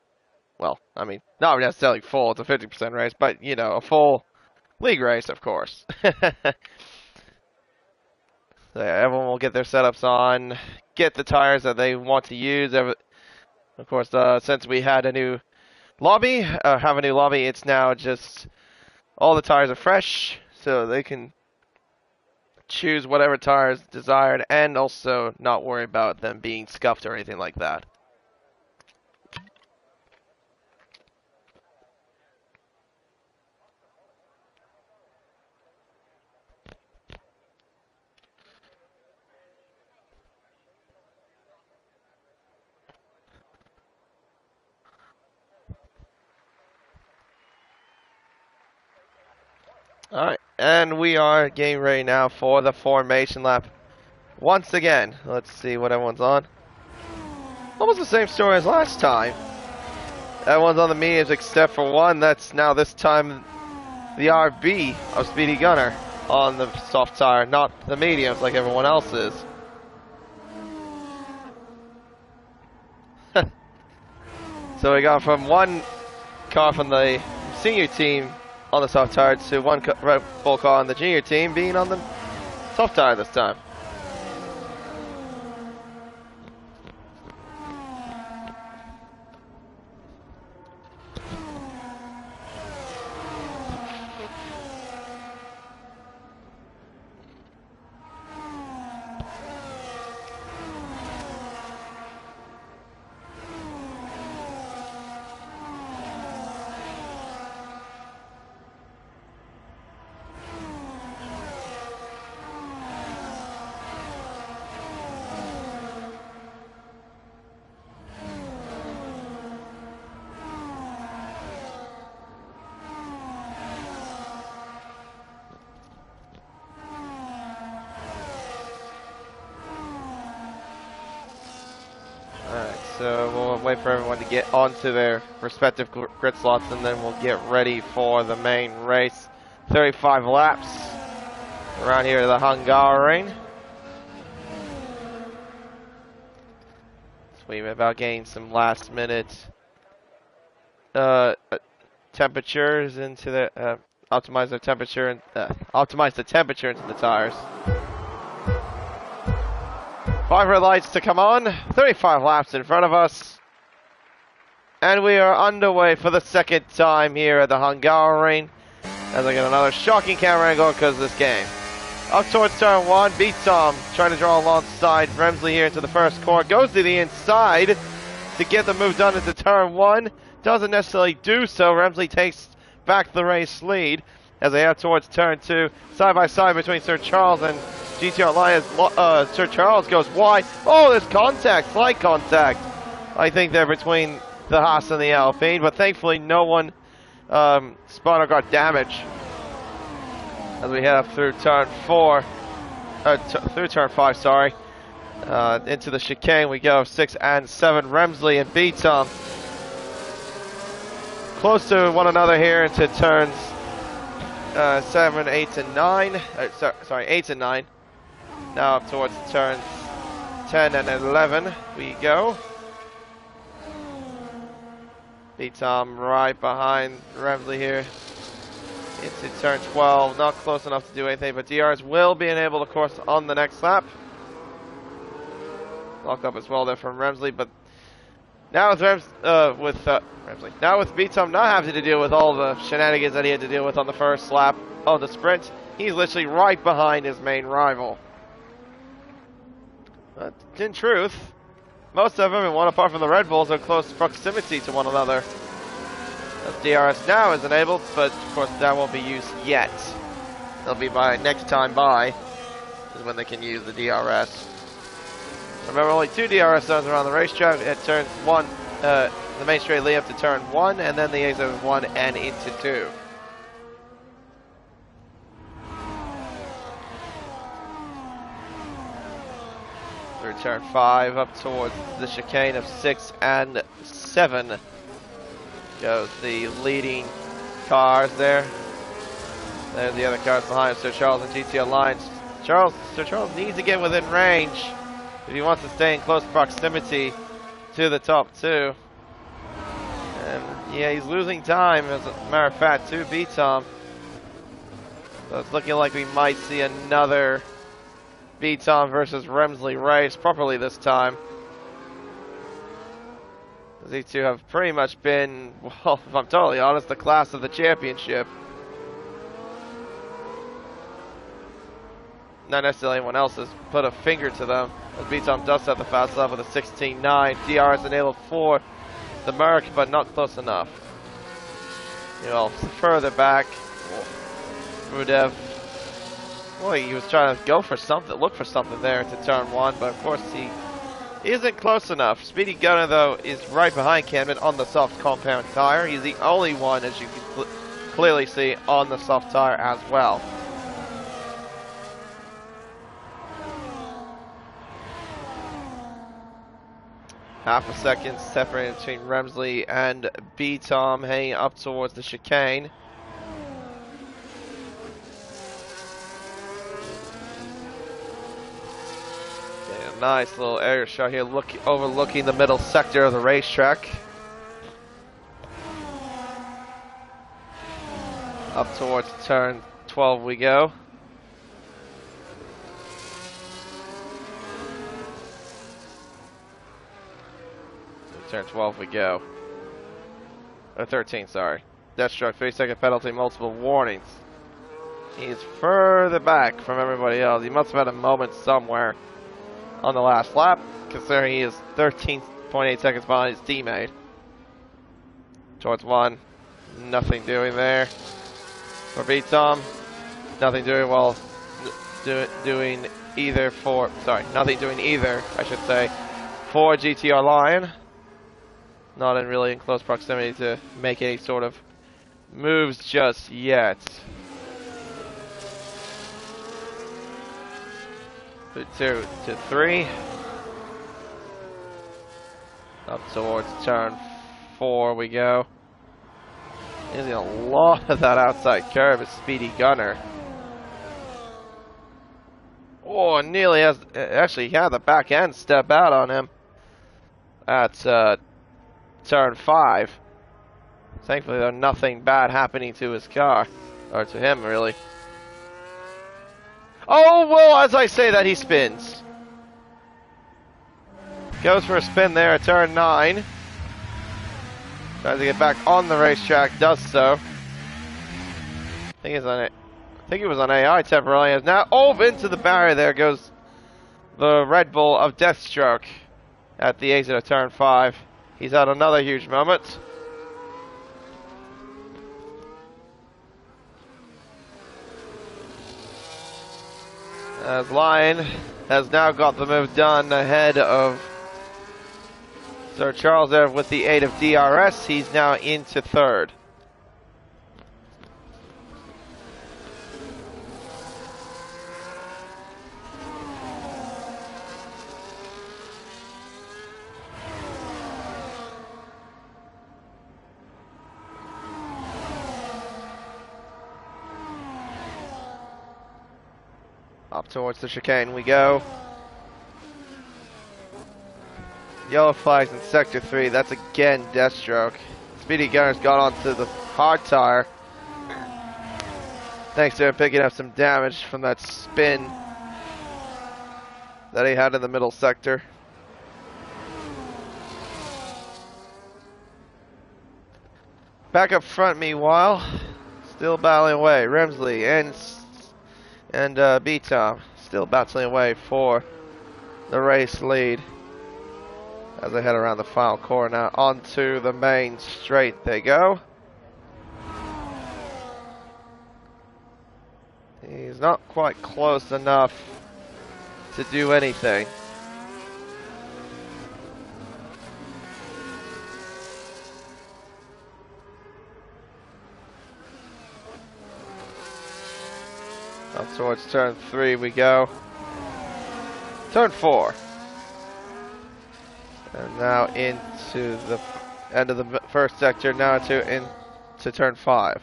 well, I mean, not necessarily full, it's a 50% race, but you know, a full league race, of course. So yeah, everyone will get their setups on, get the tires that they want to use. Of course, since we had a new lobby, it's now just all the tires are fresh, so they can choose whatever tires desired and also not worry about them being scuffed or anything like that. Alright, and we are getting ready now for the formation lap. Once again, let's see what everyone's on. Almost the same story as last time. Everyone's on the mediums except for one. That's now this time the RB of Speedy Gunner on the soft tire, not the mediums like everyone else is. So we got from one car from the senior team on the soft tire to one Red Bull car on the junior team being on the soft tire this time. So we'll wait for everyone to get onto their respective grid slots, and then we'll get ready for the main race. 35 laps around here to the Hungarian. So we're about getting some last minute temperatures into the optimize the temperature and optimize the temperature into the tires. 5 red lights to come on, 35 laps in front of us. And we are underway for the second time here at the Hungarian. As I get another shocking camera angle because of this game. Up towards turn 1, beats Tom, trying to draw alongside Remsley here into the first corner. Goes to the inside to get the move done into turn 1. Doesn't necessarily do so. Remsley takes back the race lead as they head towards turn 2. Side by side between Sir Charles and GTR Alliance. Sir Charles goes wide. Oh, there's contact, slight contact. I think they're between the Haas and the Alpine, but thankfully no one spun or got damage. As we head up through turn 4, through turn 5, sorry. Into the chicane we go, 6 and 7. Remsley and Beatom close to one another here into turns 7, 8, and 9. Sorry, 8 and 9. Now up towards turns 10 and 11 we go. Beatom right behind Remsley here into turn 12. Not close enough to do anything, but DRs will be enabled, of course, on the next lap. Lock up as well there from Remsley, but Now with now with B-Tom not having to deal with all the shenanigans that he had to deal with on the first lap of the sprint, he's literally right behind his main rival. But in truth, most of them, and one apart from the Red Bulls, are close proximity to one another. As DRS now is enabled, but of course that won't be used yet. It'll be by next time by is when they can use the DRS. Remember, only 2 DRS zones around the racetrack at turn 1, the main straight lead up to turn 1, and then the exit of 1 and into 2. Through turn 5 up towards the chicane of 6 and 7 goes the leading cars there. There's the other cars behind Sir Charles and GTR lines. Sir Charles needs to get within range if he wants to stay in close proximity to the top 2. And yeah, he's losing time, as a matter of fact, to B-Tom. So it's looking like we might see another B-Tom versus Remsley race, properly this time. These two have pretty much been, well, if I'm totally honest, the class of the championship. Not necessarily anyone else has put a finger to them, as B-Tom does have the fast lap with a 16.9. DRS enabled for the Merc, but not close enough. You know, further back, Rudev, boy, he was trying to go for something, look for something there to turn 1, but of course he isn't close enough. Speedy Gunner, though, is right behind Camden on the soft compound tire. He's the only one, as you can clearly see, on the soft tire as well. Half a second separating between Remsley and B-Tom, heading up towards the chicane. Getting a nice little air shot here, overlooking the middle sector of the racetrack. Up towards turn 12 we go. Turn 12 we go. Or 13, sorry. Deathstroke, 3-second penalty, multiple warnings. He's further back from everybody else. He must have had a moment somewhere on the last lap, considering he is 13.8 seconds behind his teammate. Towards 1, nothing doing there. For B-Tom, nothing doing well. Nothing doing either, I should say, for GTR Lion. Not in really in close proximity to make any sort of moves just yet. 2 to 3. Up towards turn 4 we go. Using a lot of that outside curve is Speedy Gunner. Oh, nearly has, actually had the back end step out on him at turn 5. Thankfully, there's nothing bad happening to his car, or to him, really. Oh, well, as I say that, he spins. Goes for a spin there at turn 9. Tries to get back on the racetrack, does so. I think it was on AI temporarily. Is now over into the barrier. There goes the Red Bull of Deathstroke at the exit of turn 5. He's had another huge moment. As Lion has now got the move done ahead of Sir Charles there with the aid of DRS. He's now into 3rd. Up towards the chicane we go. Yellow flags in sector 3. That's again Deathstroke. Speedy Gunner's got onto the hard tire. Thanks to him picking up some damage from that spin that he had in the middle sector. Back up front, meanwhile, still battling away. Remsley and B-Tom still battling away for the race lead as they head around the final corner now onto the main straight. They go. He's not quite close enough to do anything. Up towards turn 3 we go. Turn 4. And now into the end of the first sector, now into turn 5.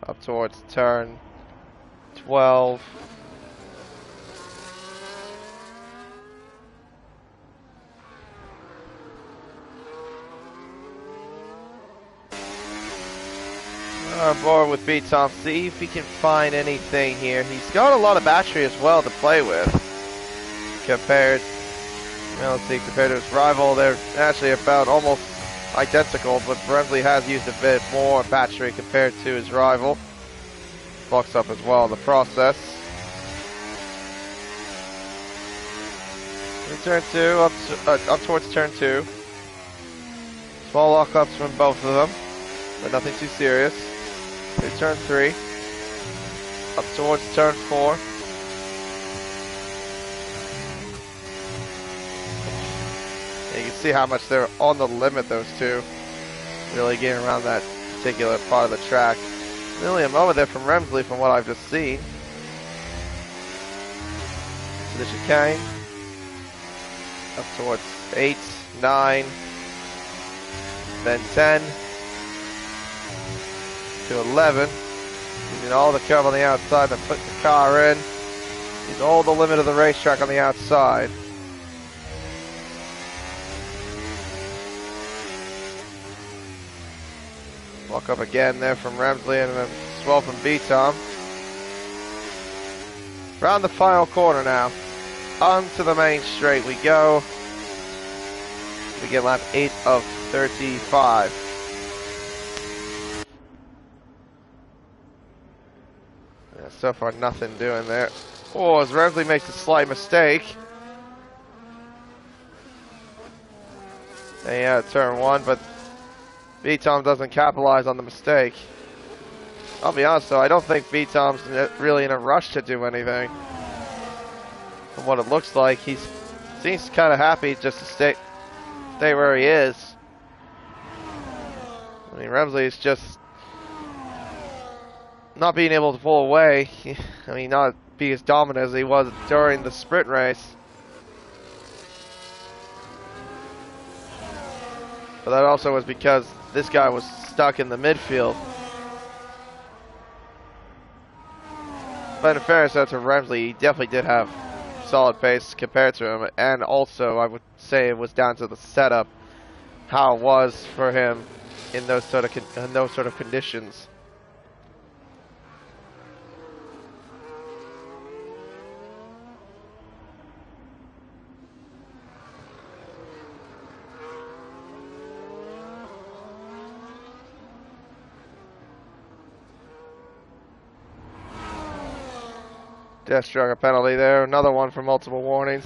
Up towards turn 12. On board with B-Tom, see if he can find anything here. He's got a lot of battery as well to play with. Compared to his rival, they're actually about almost identical, but Remsley has used a bit more battery compared to his rival. Bucks up as well in the process. In turn 2, up towards turn 2. Small lockups from both of them, but nothing too serious. Through turn 3. Up towards turn 4. You can see how much they're on the limit, those two. Really getting around that particular part of the track. Really a moment there from Remsley from what I've just seen. To the chicane. Up towards 8, 9, then 10, to 11. Using all the curve on the outside to put the car in. Use all the limit of the racetrack on the outside. Walk up again there from Remsley and then swell from B-Tom. Round the final corner now. Onto the main straight we go. We get lap 8 of 35. Yeah, so far nothing doing there. Oh, as Remsley makes a slight mistake. And turn 1, but B-Tom doesn't capitalize on the mistake. I'll be honest though, I don't think B-Tom's really in a rush to do anything. From what it looks like, he seems kind of happy just to stay where he is. I mean, Remsley is just not being able to pull away. I mean, not be as dominant as he was during the sprint race. But that also was because this guy was stuck in the midfield. But in fairness to Remsley, he definitely did have solid pace compared to him, and also I would say it was down to the setup, how it was for him in those sort of conditions. Death striker penalty there, another one for multiple warnings.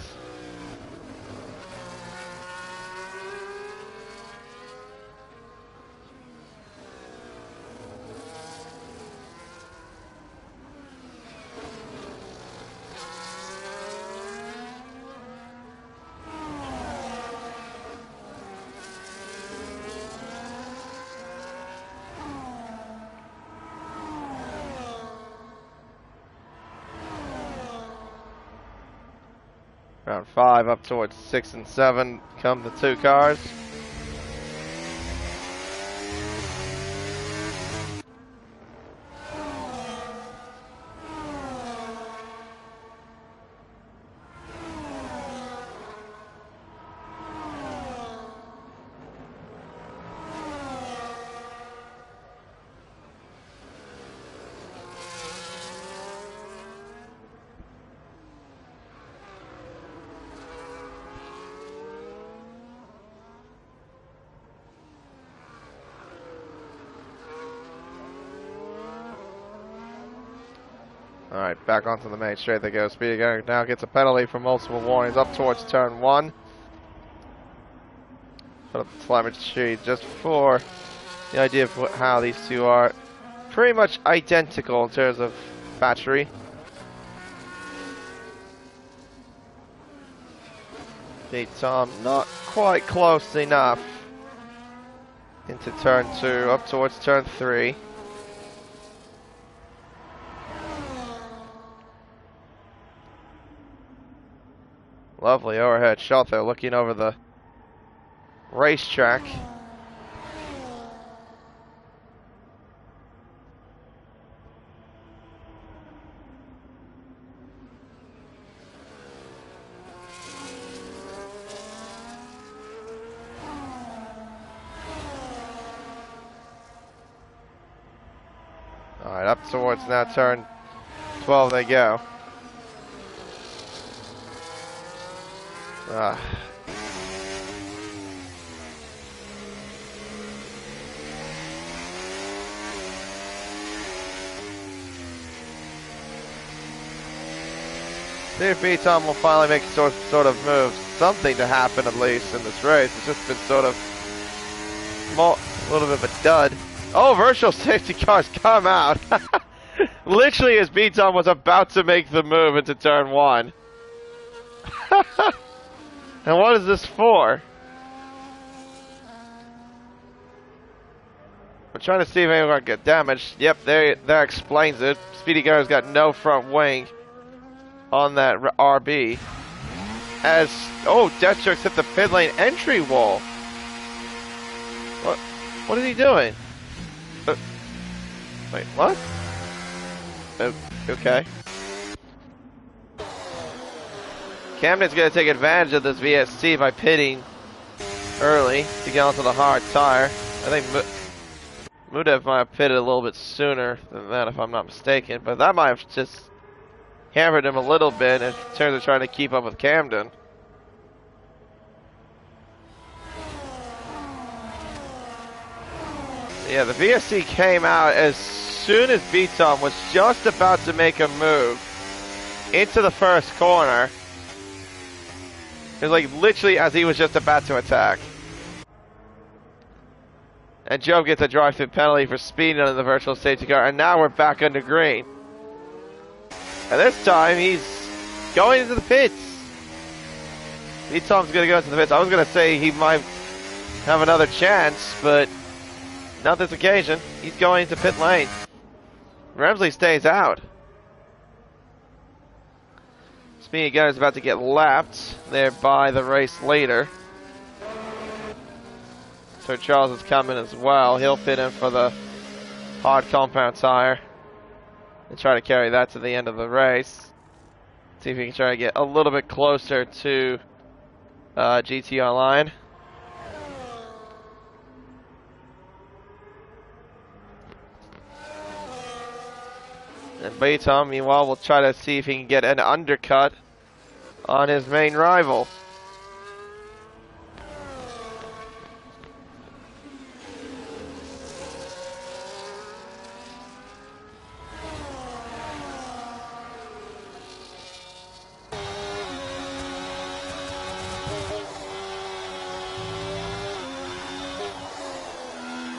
Round 5 up towards 6 and 7 come the two cars. Alright, back onto the main straight they go. Speedy Gunner now gets a penalty for multiple warnings up towards turn 1. Put up the telemetry just for the idea of how these two are pretty much identical in terms of battery. Tom not quite close enough into turn 2, up towards turn 3. Lovely overhead shot there, looking over the racetrack. Alright, up towards now turn 12 they go. See if B-Tom will finally make sort of move. Something to happen at least in this race. It's just been sort of a little bit of a dud. Oh, virtual safety cars come out. Literally as B-Tom was about to make the move into turn 1. And what is this for? I'm trying to see if anyone got damaged. Yep, that explains it. Speedy Gunner's got no front wing on that RB. As, oh, Deathstroke's hit the pit lane entry wall. What is he doing? Wait, what? Okay. Camden's going to take advantage of this VSC by pitting early to get onto the hard tire. I think Mudev might have pitted a little bit sooner than that, if I'm not mistaken, but that might have just hammered him a little bit in terms of trying to keep up with Camden. Yeah, the VSC came out as soon as B-Tom was just about to make a move into the first corner. It was like literally as he was just about to attack. And Joe gets a drive-through penalty for speeding under the virtual safety car, and now we're back under green. And this time he's going into the pits. B-Tom's going to go into the pits. I was going to say he might have another chance, but not this occasion. He's going into pit lane. Remsley stays out. Speedy Gunner's about to get lapped there by the race leader. So Charles is coming as well. He'll fit in for the hard compound tire and try to carry that to the end of the race. See if he can try to get a little bit closer to GT Online. And B-Tom, meanwhile, will try to see if he can get an undercut on his main rival.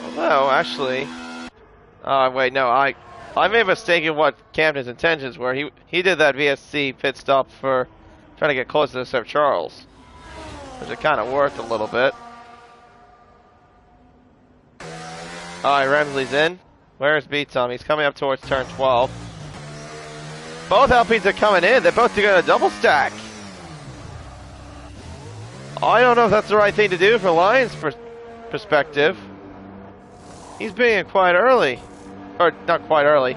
Although, actually, wait, no, I may have mistaken what Camden's intentions were. He did that VSC pit stop for trying to get closer to Sir Charles, which it kind of worked a little bit. Alright, Remsley's in. Where's B-Tom? He's coming up towards turn 12. Both Alpines are coming in. They're both doing a double stack. I don't know if that's the right thing to do for Lions' perspective. He's being quite early. Or, not quite early.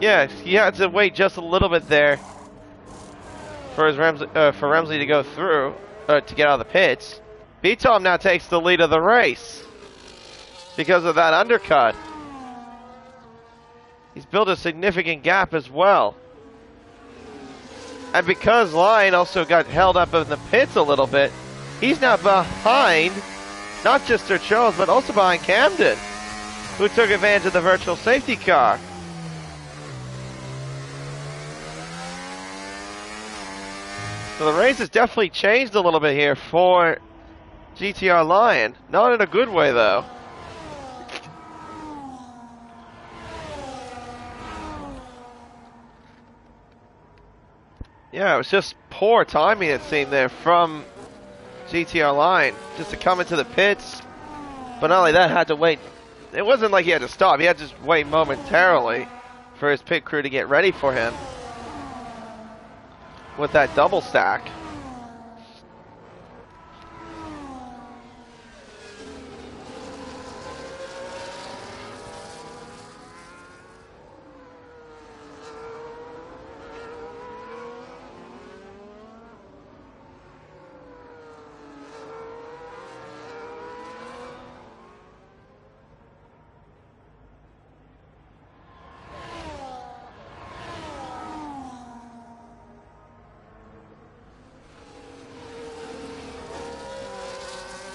Yeah, he had to wait just a little bit there for Remsley to go through, to get out of the pits. B-Tom now takes the lead of the race because of that undercut. He's built a significant gap as well. And because Lion also got held up in the pits a little bit, he's now behind not just Sir Charles, but also behind Camden, who took advantage of the virtual safety car. So the race has definitely changed a little bit here for GTR Lion. Not in a good way, though. Yeah, it was just poor timing, it seemed, there from GTR Lion. Just to come into the pits. But not only that, had to wait. It wasn't like he had to stop. He had to just wait momentarily for his pit crew to get ready for him with that double stack.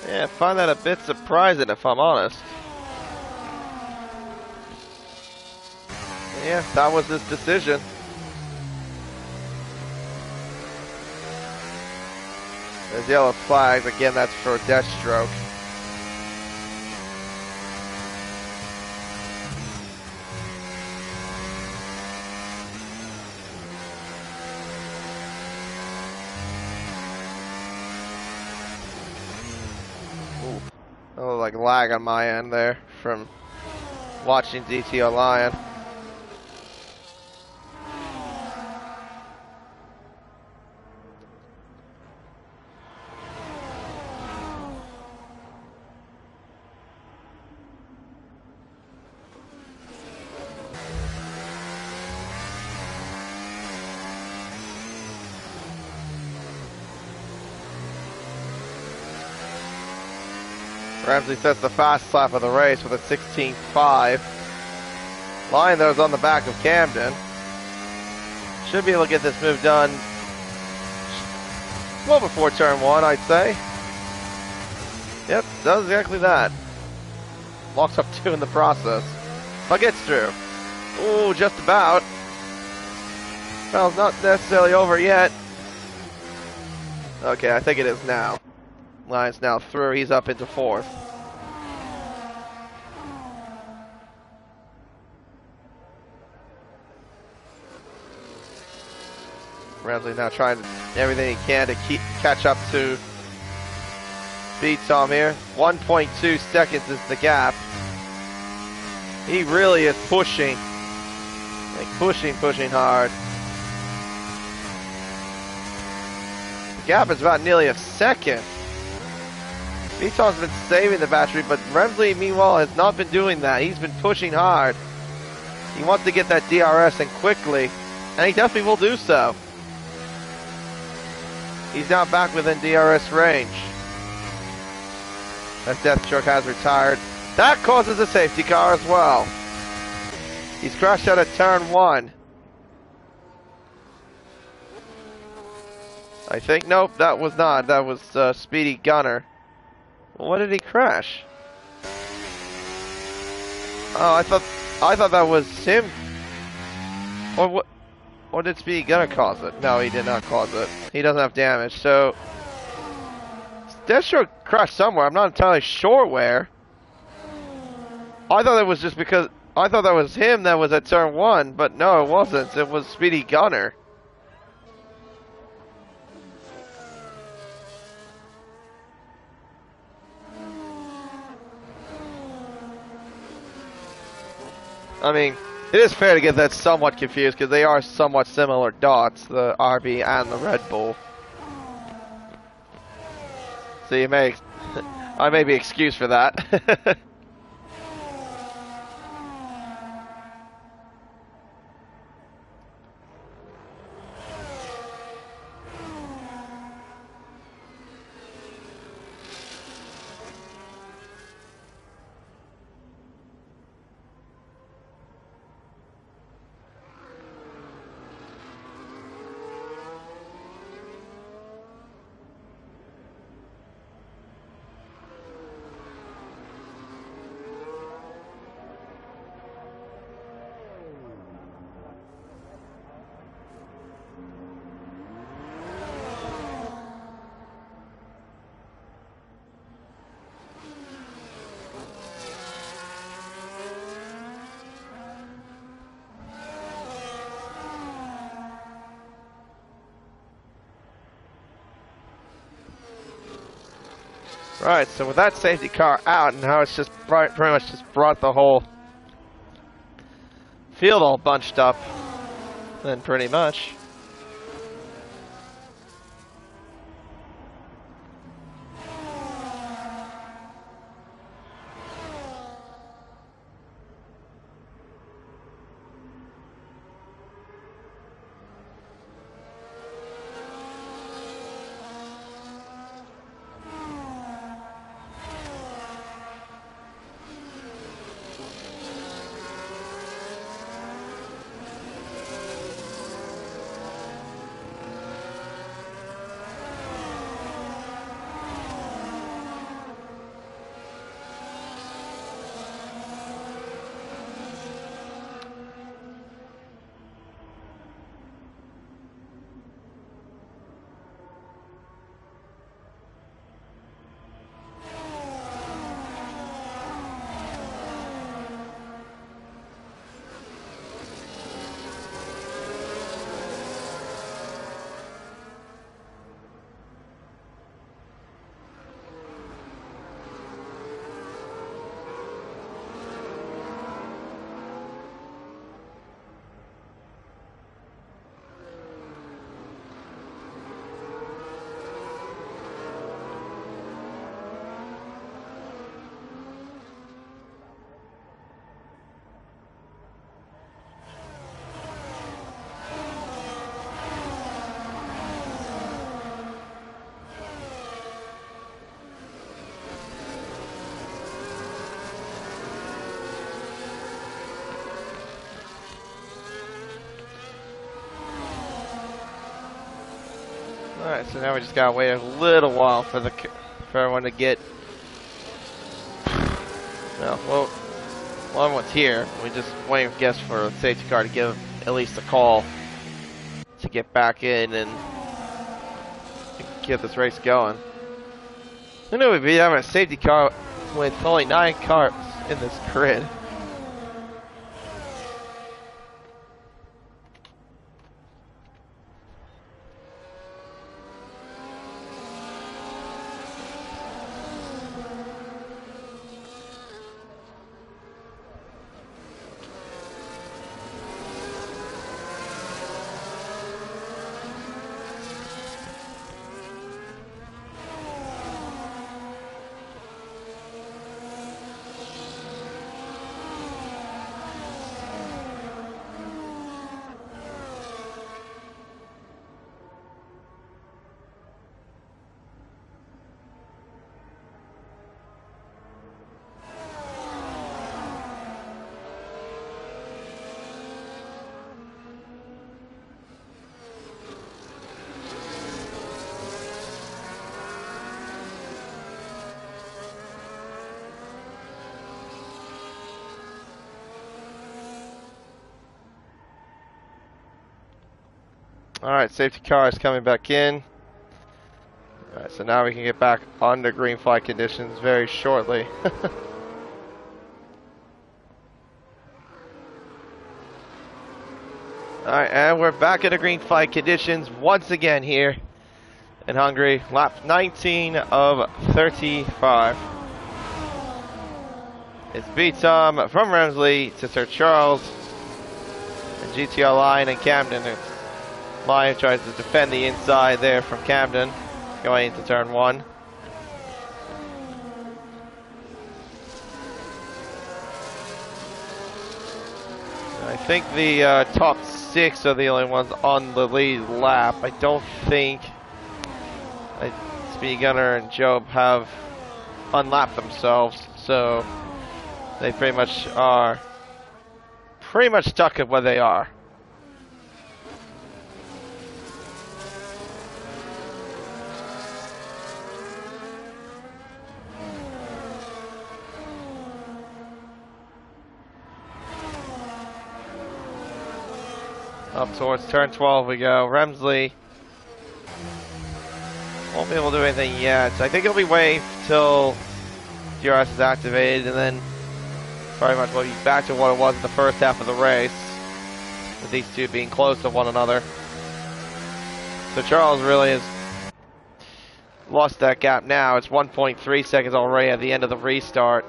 Yeah, I find that a bit surprising, if I'm honest. Yeah, that was his decision. There's yellow flags. Again, that's for Deathstroke. Oh, like lag on my end there from watching GTR Lion. Ramsey sets the fast lap of the race with a 16.5. Lion, though, is on the back of Camden. Should be able to get this move done well before turn 1, I'd say. Yep, does exactly that. Locks up 2 in the process. But gets through. Ooh, just about. Well, it's not necessarily over yet. Okay, I think it is now. Lion's now through. He's up into 4th. Ramsey now trying everything he can to catch up to beat Tom here. 1.2 seconds is the gap. He really is pushing. Like pushing hard. The gap is about nearly a second. Beaton's been saving the battery, but Remsley, meanwhile, has not been doing that. He's been pushing hard. He wants to get that DRS in quickly, and he definitely will do so. He's now back within DRS range. As Deathstroke has retired. That causes a safety car as well. He's crashed out of turn 1. I think, nope, that was not. That was Speedy Gunner. Well, what did he crash? Oh, I thought that was him. Or what? Or did Speedy Gunner cause it? No, he did not cause it. He doesn't have damage, so Deathstroke crashed somewhere. I'm not entirely sure where. I thought it was just because I thought that was him that was at turn 1, but no, it wasn't. It was Speedy Gunner. I mean, it is fair to get that somewhat confused because they are somewhat similar dots, the RB and the Red Bull. So you may, I may be excused for that. Right, so with that safety car out, now it's just pretty much just brought the whole field all bunched up. Then pretty much. Alright, so now we just gotta wait a little while for everyone to get. Well, everyone's here. We just waiting, guess, for a safety car to give at least a call to get back in and get this race going. Who knew we'd be having a safety car with only 9 cars in this grid? Alright, safety car is coming back in. Alright, so now we can get back under green flag conditions very shortly. Alright, and we're back at the green flag conditions once again here in Hungary. Lap 19 of 35. It's B-Tom from Remsley to Sir Charles. And GTR Lion and Camden. Lion tries to defend the inside there from Camden, going into turn 1. I think the top 6 are the only ones on the lead lap. I don't think Speedy Gunner and Job have unlapped themselves, so they pretty much are stuck at where they are. Up towards turn 12 we go. Remsley won't be able to do anything yet. I think it'll be waiting till DRS is activated, and then pretty much we'll be back to what it was in the first half of the race, with these two being close to one another. So Charles really is lost that gap now. It's 1.3 seconds already at the end of the restart.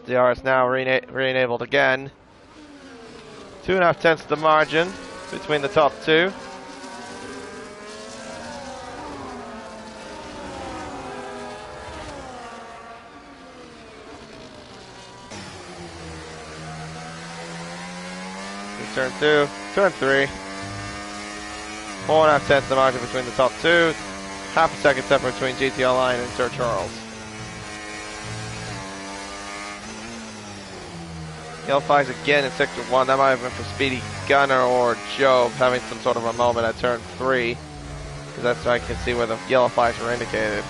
DRS now re-enabled again. 2.5 tenths the margin between the top two. Turn 2, turn 3. 4.5 tenths the margin between the top two. Half a second separate between GTR Line and Sir Charles. Yellow flags again in sector 1. That might have been for Speedy Gunner or Job having some sort of a moment at turn 3. Because that's where I can see where the yellow flags were indicated.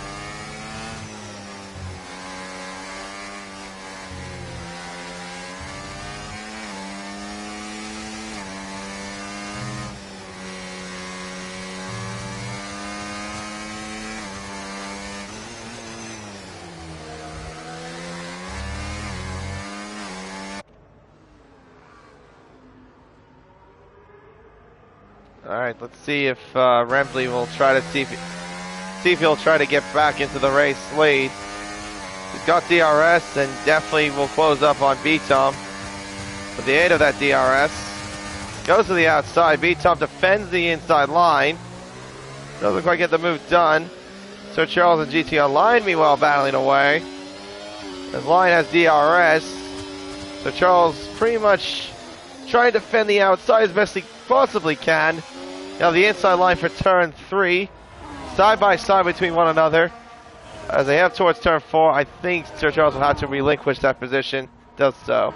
Alright, let's see if Rempley will try to see if he'll try to get back into the race lead. He's got DRS and definitely will close up on B-Tom. With the aid of that DRS, goes to the outside. B-Tom defends the inside line. Doesn't quite get the move done. Sir Charles and GTR Line meanwhile battling away. As Line has DRS, Sir Charles pretty much trying to defend the outside as best he possibly can. Now the inside line for turn 3, side by side between one another. As they have towards turn 4, I think Sir Charles will have to relinquish that position. Does so.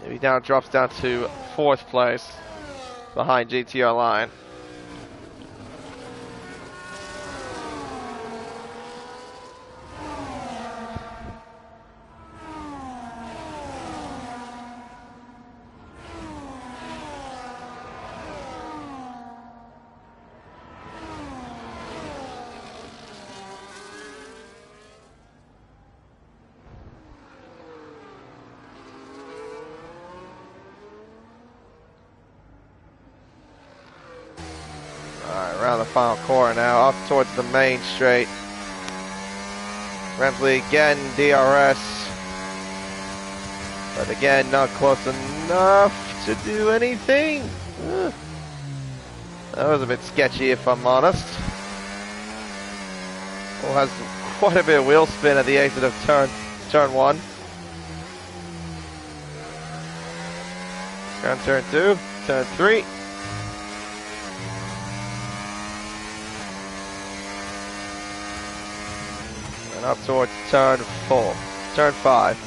He now drops down to 4th place behind GTR Line. Around the final corner now, up towards the main straight. Rempley again, DRS. But again, not close enough to do anything. That was a bit sketchy if I'm honest. Well, has quite a bit of wheel spin at the exit of turn 1. Turn 2, turn 3. And up towards turn 4, turn 5.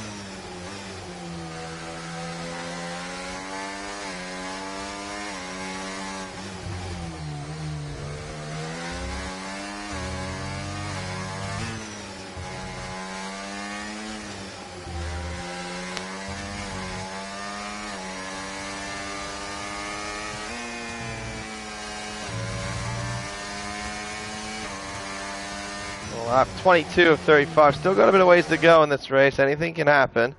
Lap 22 of 35. Still got a bit of ways to go in this race. Anything can happen.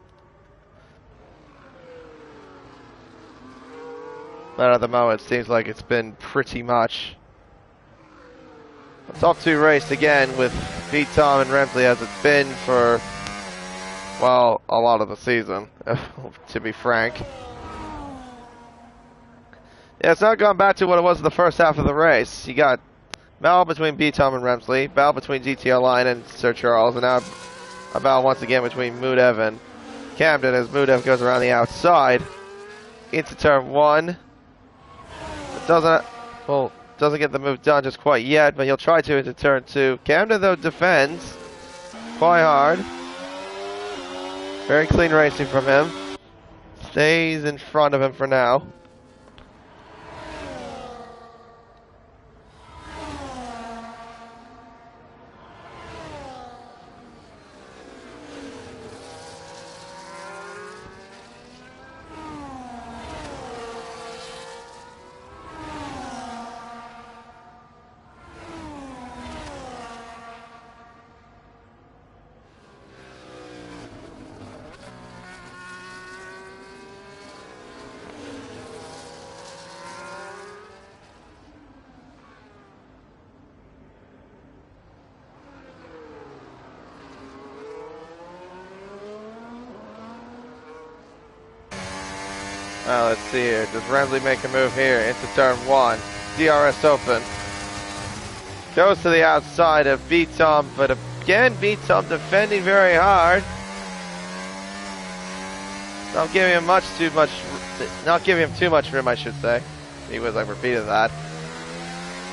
But at the moment, it seems like it's been pretty much a top 2 race again with B-Tom and Rempley as it's been for, well, a lot of the season, to be frank. Yeah, it's not gone back to what it was in the first half of the race. You got battle between B-Tom and Rempley, battle between GTR Line and Sir Charles, and now a battle once again between Mudev and Camden as Mudev goes around the outside into turn 1. Doesn't get the move done just quite yet, but he'll try to into turn 2. Camden though defends quite hard. Very clean racing from him. Stays in front of him for now. Let's see here. Does Remsley make a move here into turn 1? DRS open. Goes to the outside of B-Tom, but again, B-Tom defending very hard. Not giving him too much room, I should say. He was, I repeated that.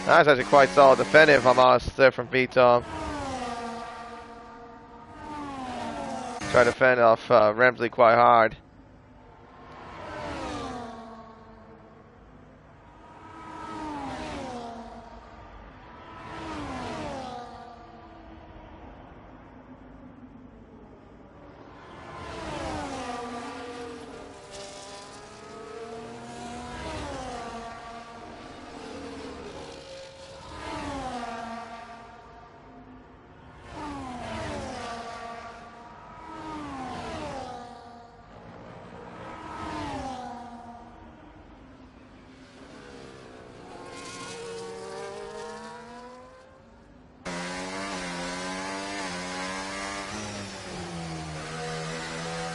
That's actually quite solid defending, if I'm honest, there from B-Tom. Try to fend off Remsley quite hard.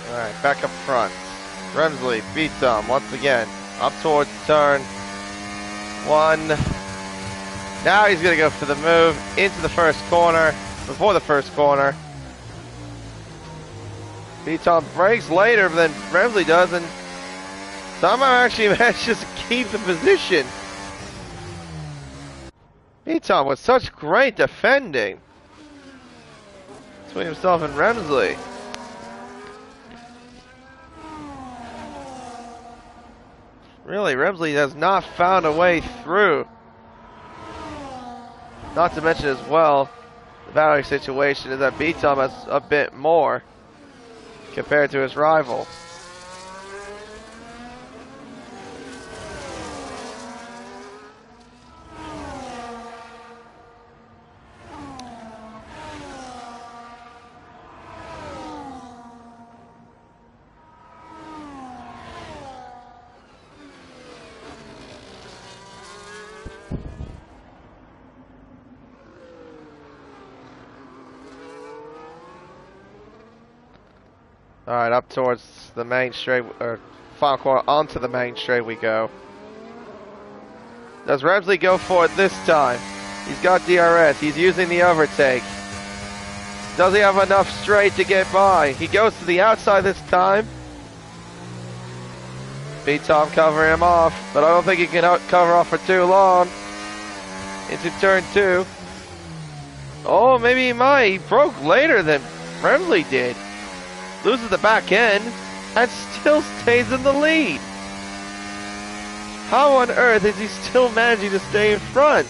Alright, back up front. Remsley beats him once again. Up towards turn 1. Now he's going to go for the move into the first corner. Before the first corner. B-Tom breaks later than Remsley does, and somehow actually manages to keep the position. B-Tom with such great defending between himself and Remsley. Really, Remsley has not found a way through. Not to mention as well, the battery situation is that B-Tom has a bit more compared to his rival. Alright, up towards the main straight, or final corner, onto the main straight we go. Does Remsley go for it this time? He's got DRS, he's using the overtake. Does he have enough straight to get by? He goes to the outside this time. B-Tom covering him off, but I don't think he can cover off for too long. Into turn 2. Oh, maybe he might. He broke later than Remsley did. Loses the back end and still stays in the lead. How on earth is he still managing to stay in front?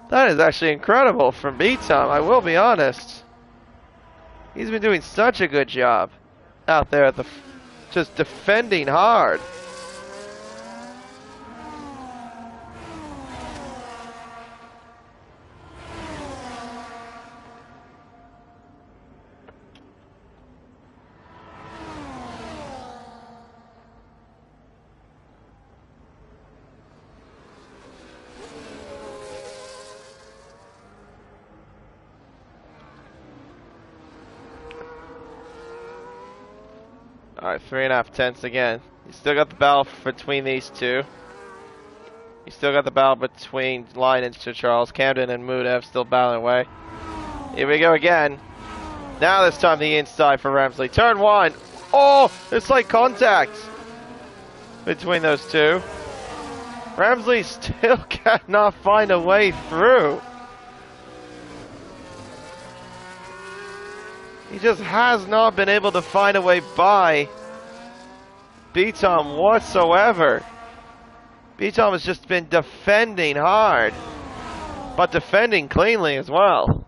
That is actually incredible from B-Tom, I will be honest. He's been doing such a good job out there at just defending hard. Alright, 3.5 tenths again. You still got the battle between these two. You still got the battle between Lion and Charles. Camden and Mudev still battling away. Here we go again. Now this time the inside for Remsley. Turn 1. Oh, it's like contact between those two. Remsley still cannot find a way through. He just has not been able to find a way by B-Tom whatsoever. B-Tom has just been defending hard, but defending cleanly as well.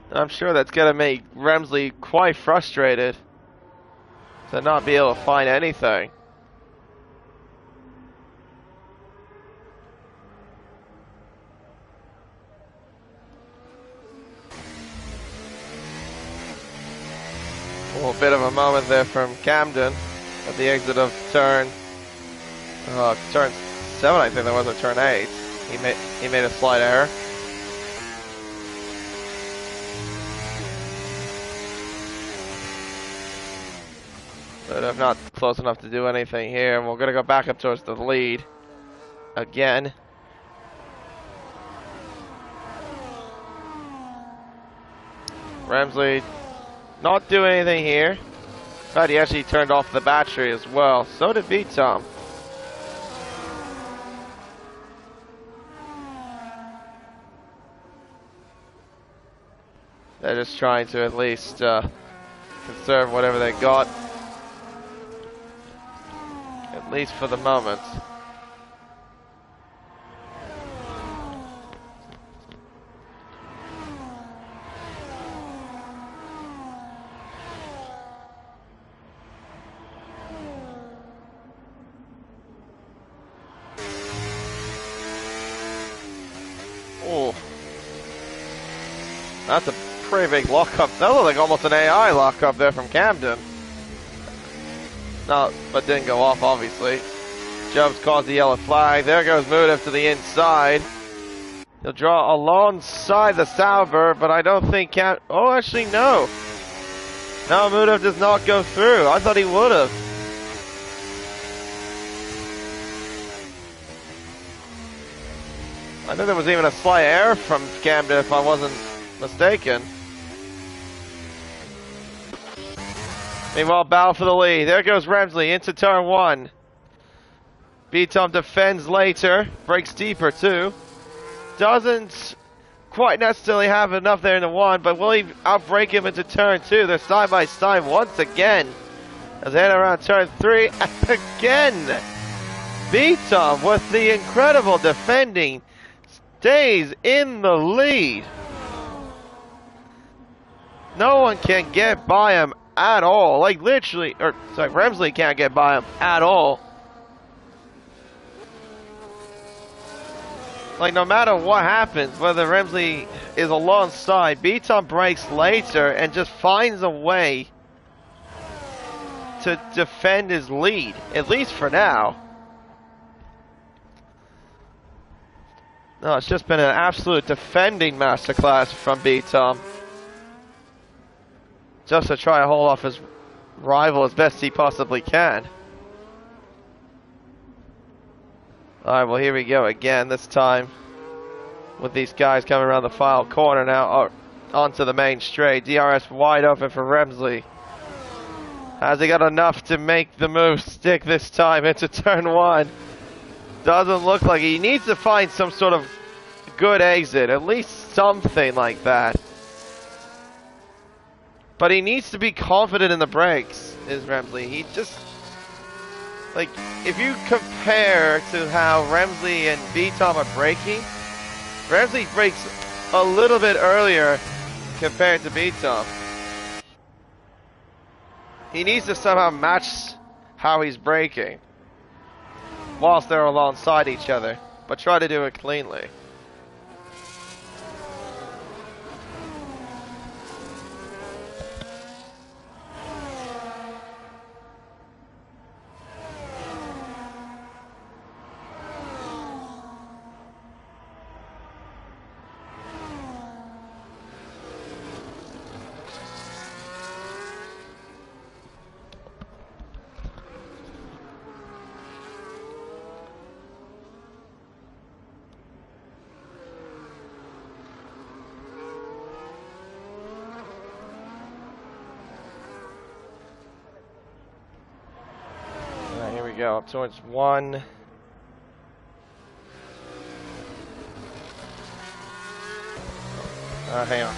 And I'm sure that's going to make Remsley quite frustrated to not be able to find anything. A little bit of a moment there from Camden at the exit of turn 7, I think that was, or turn 8. He made a slight error. But I'm not close enough to do anything here. And we're going to go back up towards the lead again. Ramsley not doing anything here. But he actually turned off the battery as well. So did B-Tom. They're just trying to at least conserve whatever they got. At least for the moment. Oh, that's a pretty big lockup. That looked like almost an AI lockup there from Camden. No, but didn't go off, obviously. Jumps caused the yellow flag. There goes Mudev to the inside. He'll draw alongside the Sauber, but I don't think oh, actually, no. No, Mudev does not go through. I thought he would have. I know there was even a slight error from Camden, if I wasn't mistaken. Meanwhile, battle for the lead. There goes Ramsley into turn one. B-Tom defends later. Breaks deeper, too. Doesn't quite necessarily have enough there in the one, but will he outbreak him into turn two? They're side by side once again. As they head around turn three, and again, B-Tom with the incredible defending stays in the lead. No one can get by him at all. Like literally, or sorry, Ramsley can't get by him at all. Like no matter what happens, whether Ramsley is alongside, B-Tom breaks later and just finds a way to defend his lead, at least for now. No, it's just been an absolute defending masterclass from B-Tom. Just to try to hold off his rival as best he possibly can. Alright, well here we go again, this time with these guys coming around the final corner now, onto the main straight. DRS wide open for Ramsley. Has he got enough to make the move stick this time into turn one? Doesn't look like he needs to find some sort of good exit, at least something like that. But he needs to be confident in the brakes, is Ramsley. He just, like, if you compare to how Ramsley and B-Tom are braking, Ramsley brakes a little bit earlier compared to B-Tom. He needs to somehow match how he's braking whilst they're alongside each other, but try to do it cleanly. Go up towards one. Hang on.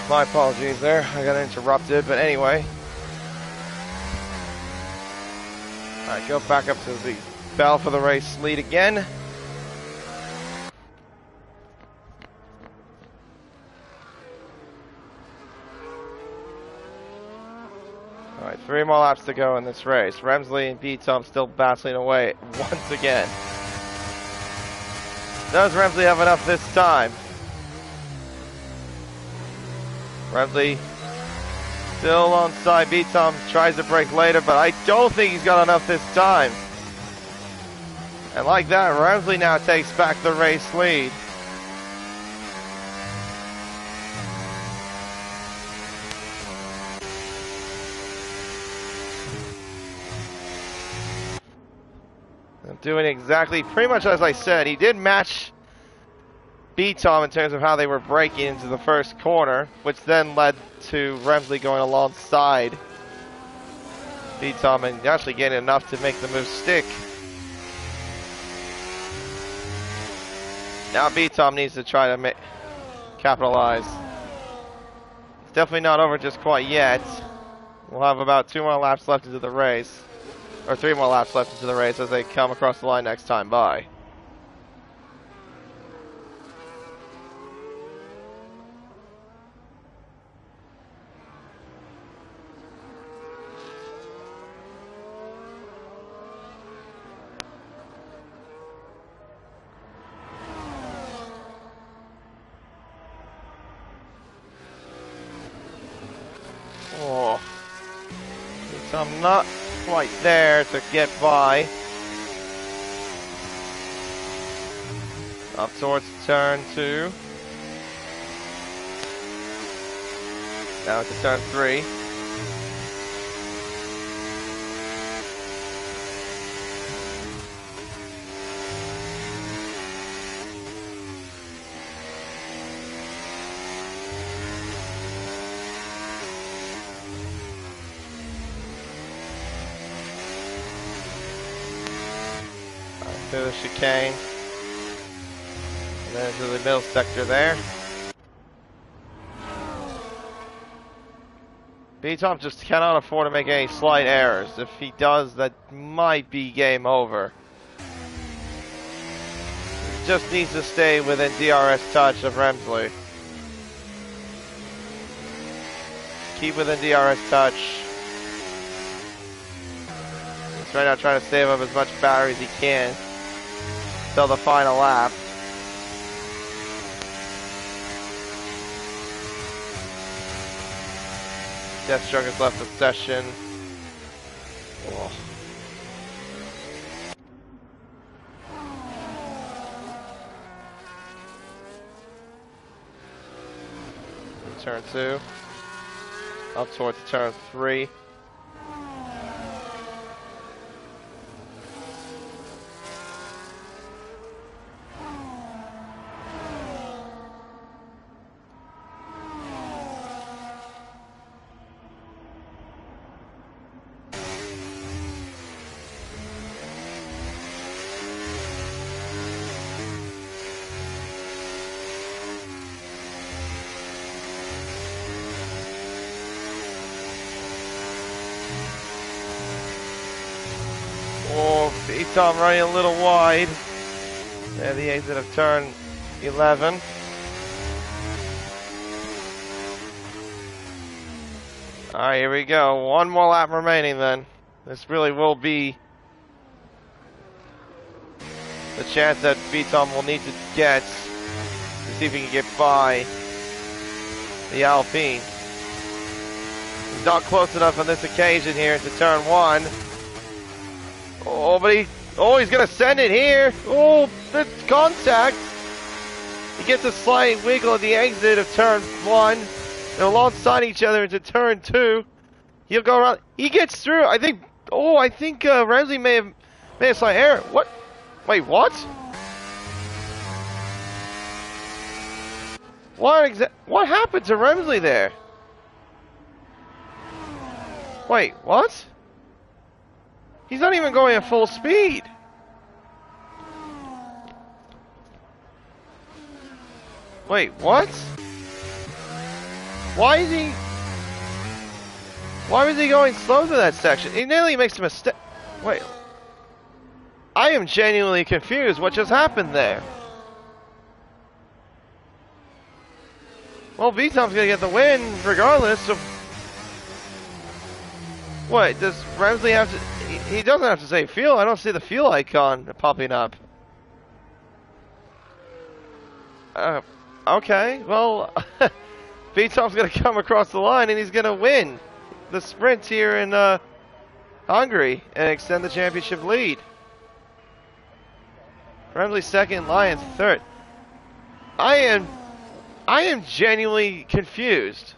My apologies there. I got interrupted, but anyway. Alright, go back up to the battle for the race lead again. Alright, 3 more laps to go in this race. Remsley and B-Tom still battling away once again. Does Remsley have enough this time? Remsley still onside. B-Tom tries to break later, but I don't think he's got enough this time. And like that, Remsley now takes back the race lead. Doing exactly pretty much as I said. He did match B-Tom in terms of how they were breaking into the first corner, which then led to Remsley going alongside B-Tom and actually getting enough to make the move stick. Now B-Tom needs to try to capitalize. It's definitely not over just quite yet. We'll have about 2 more laps left into the race. Or 3 more laps left into the race as they come across the line next time by. Oh, I'm not quite there to get by. Up towards turn 2. Now to turn 3. To the chicane, and then to the middle sector there. B-Tom just cannot afford to make any slight errors. If he does, that might be game over. He just needs to stay within DRS touch of Remsley. Keep within DRS touch. He's right now trying to save up as much battery as he can till the final lap. Deathstroke has left the session. Oh. Turn 2. Up towards turn 3. B-Tom running a little wide. There, the exit of turn 11. Alright, here we go. 1 more lap remaining then. This really will be the chance that B-Tom will need to get to see if he can get by the Alpine. He's not close enough on this occasion here to turn 1. Oh, but he's gonna send it here. Oh, the contact. He gets a slight wiggle at the exit of turn 1. They're alongside each other into turn 2. He'll go around. He gets through. I think Remsley may have made a slight error. What? Wait, what? What happened to Remsley there? Wait, what? He's not even going at full speed. Wait, what? Why was he going slow through that section? He nearly makes a mistake. Wait. I am genuinely confused. What just happened there? Well, V-Tom's gonna get the win regardless of... What, does Remsley have to... He doesn't have to say fuel. I don't see the fuel icon popping up. Okay, well... V-Tom's gonna come across the line and he's gonna win the sprint here in Hungary and extend the championship lead. Remsley second, Lyons third. I am genuinely confused.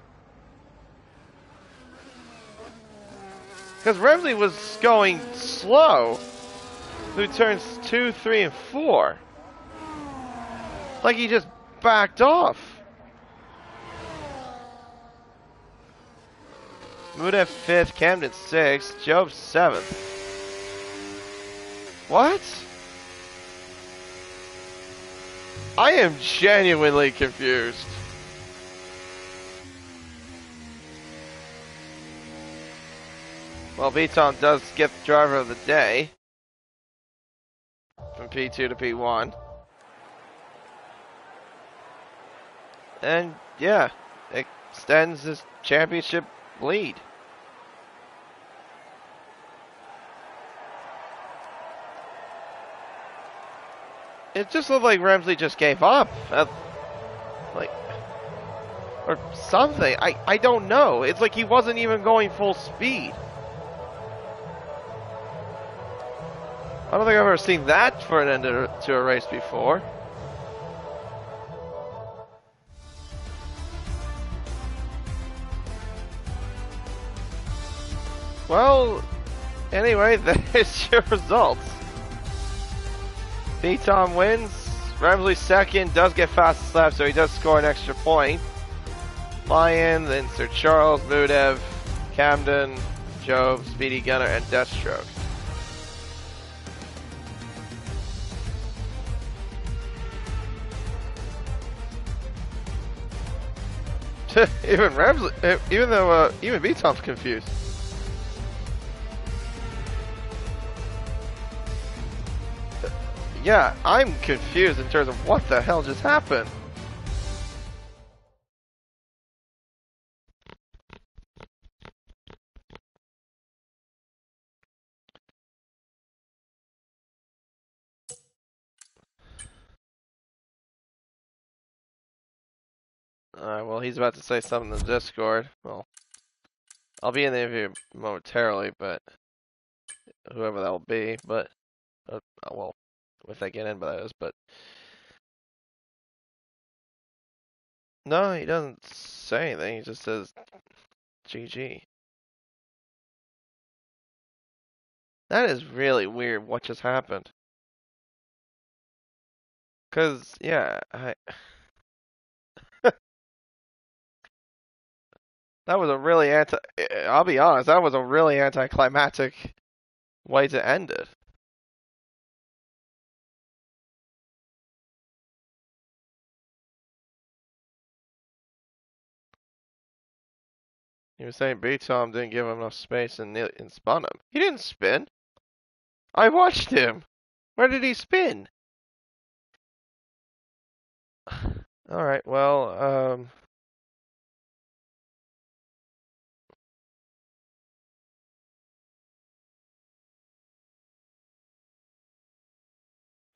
Because Remsley was going slow through turns 2, 3, and 4. Like he just backed off. Mudev 5th, Camden 6th, Job 7th. What? I am genuinely confused. Well, V-Tom does get the driver of the day from P2 to P1. And yeah, extends his championship lead. It just looked like Remsley just gave up. Like, or something. I don't know. It's like he wasn't even going full speed. I don't think I've ever seen that for an end to a race before. Well, anyway, there's your results. V-Tom wins. Remsley second, does get fastest lap, so he does score an extra point. Lion, then Sir Charles, Mudev, Camden, Job, Speedy Gunner, and Deathstroke. Even Remsley, even V-Tom's confused. Yeah, I'm confused in terms of what the hell just happened. Alright, well, he's about to say something in the Discord. Well, I'll be in the interview momentarily, but whoever that will be, but, well, if I get in, but that is, but. No, he doesn't say anything, he just says, GG. That is really weird what just happened. Cause, yeah, that was a really I'll be honest, that was a really anticlimactic way to end it. He was saying B-Tom didn't give him enough space and spun him. He didn't spin. I watched him. Where did he spin? Alright, well,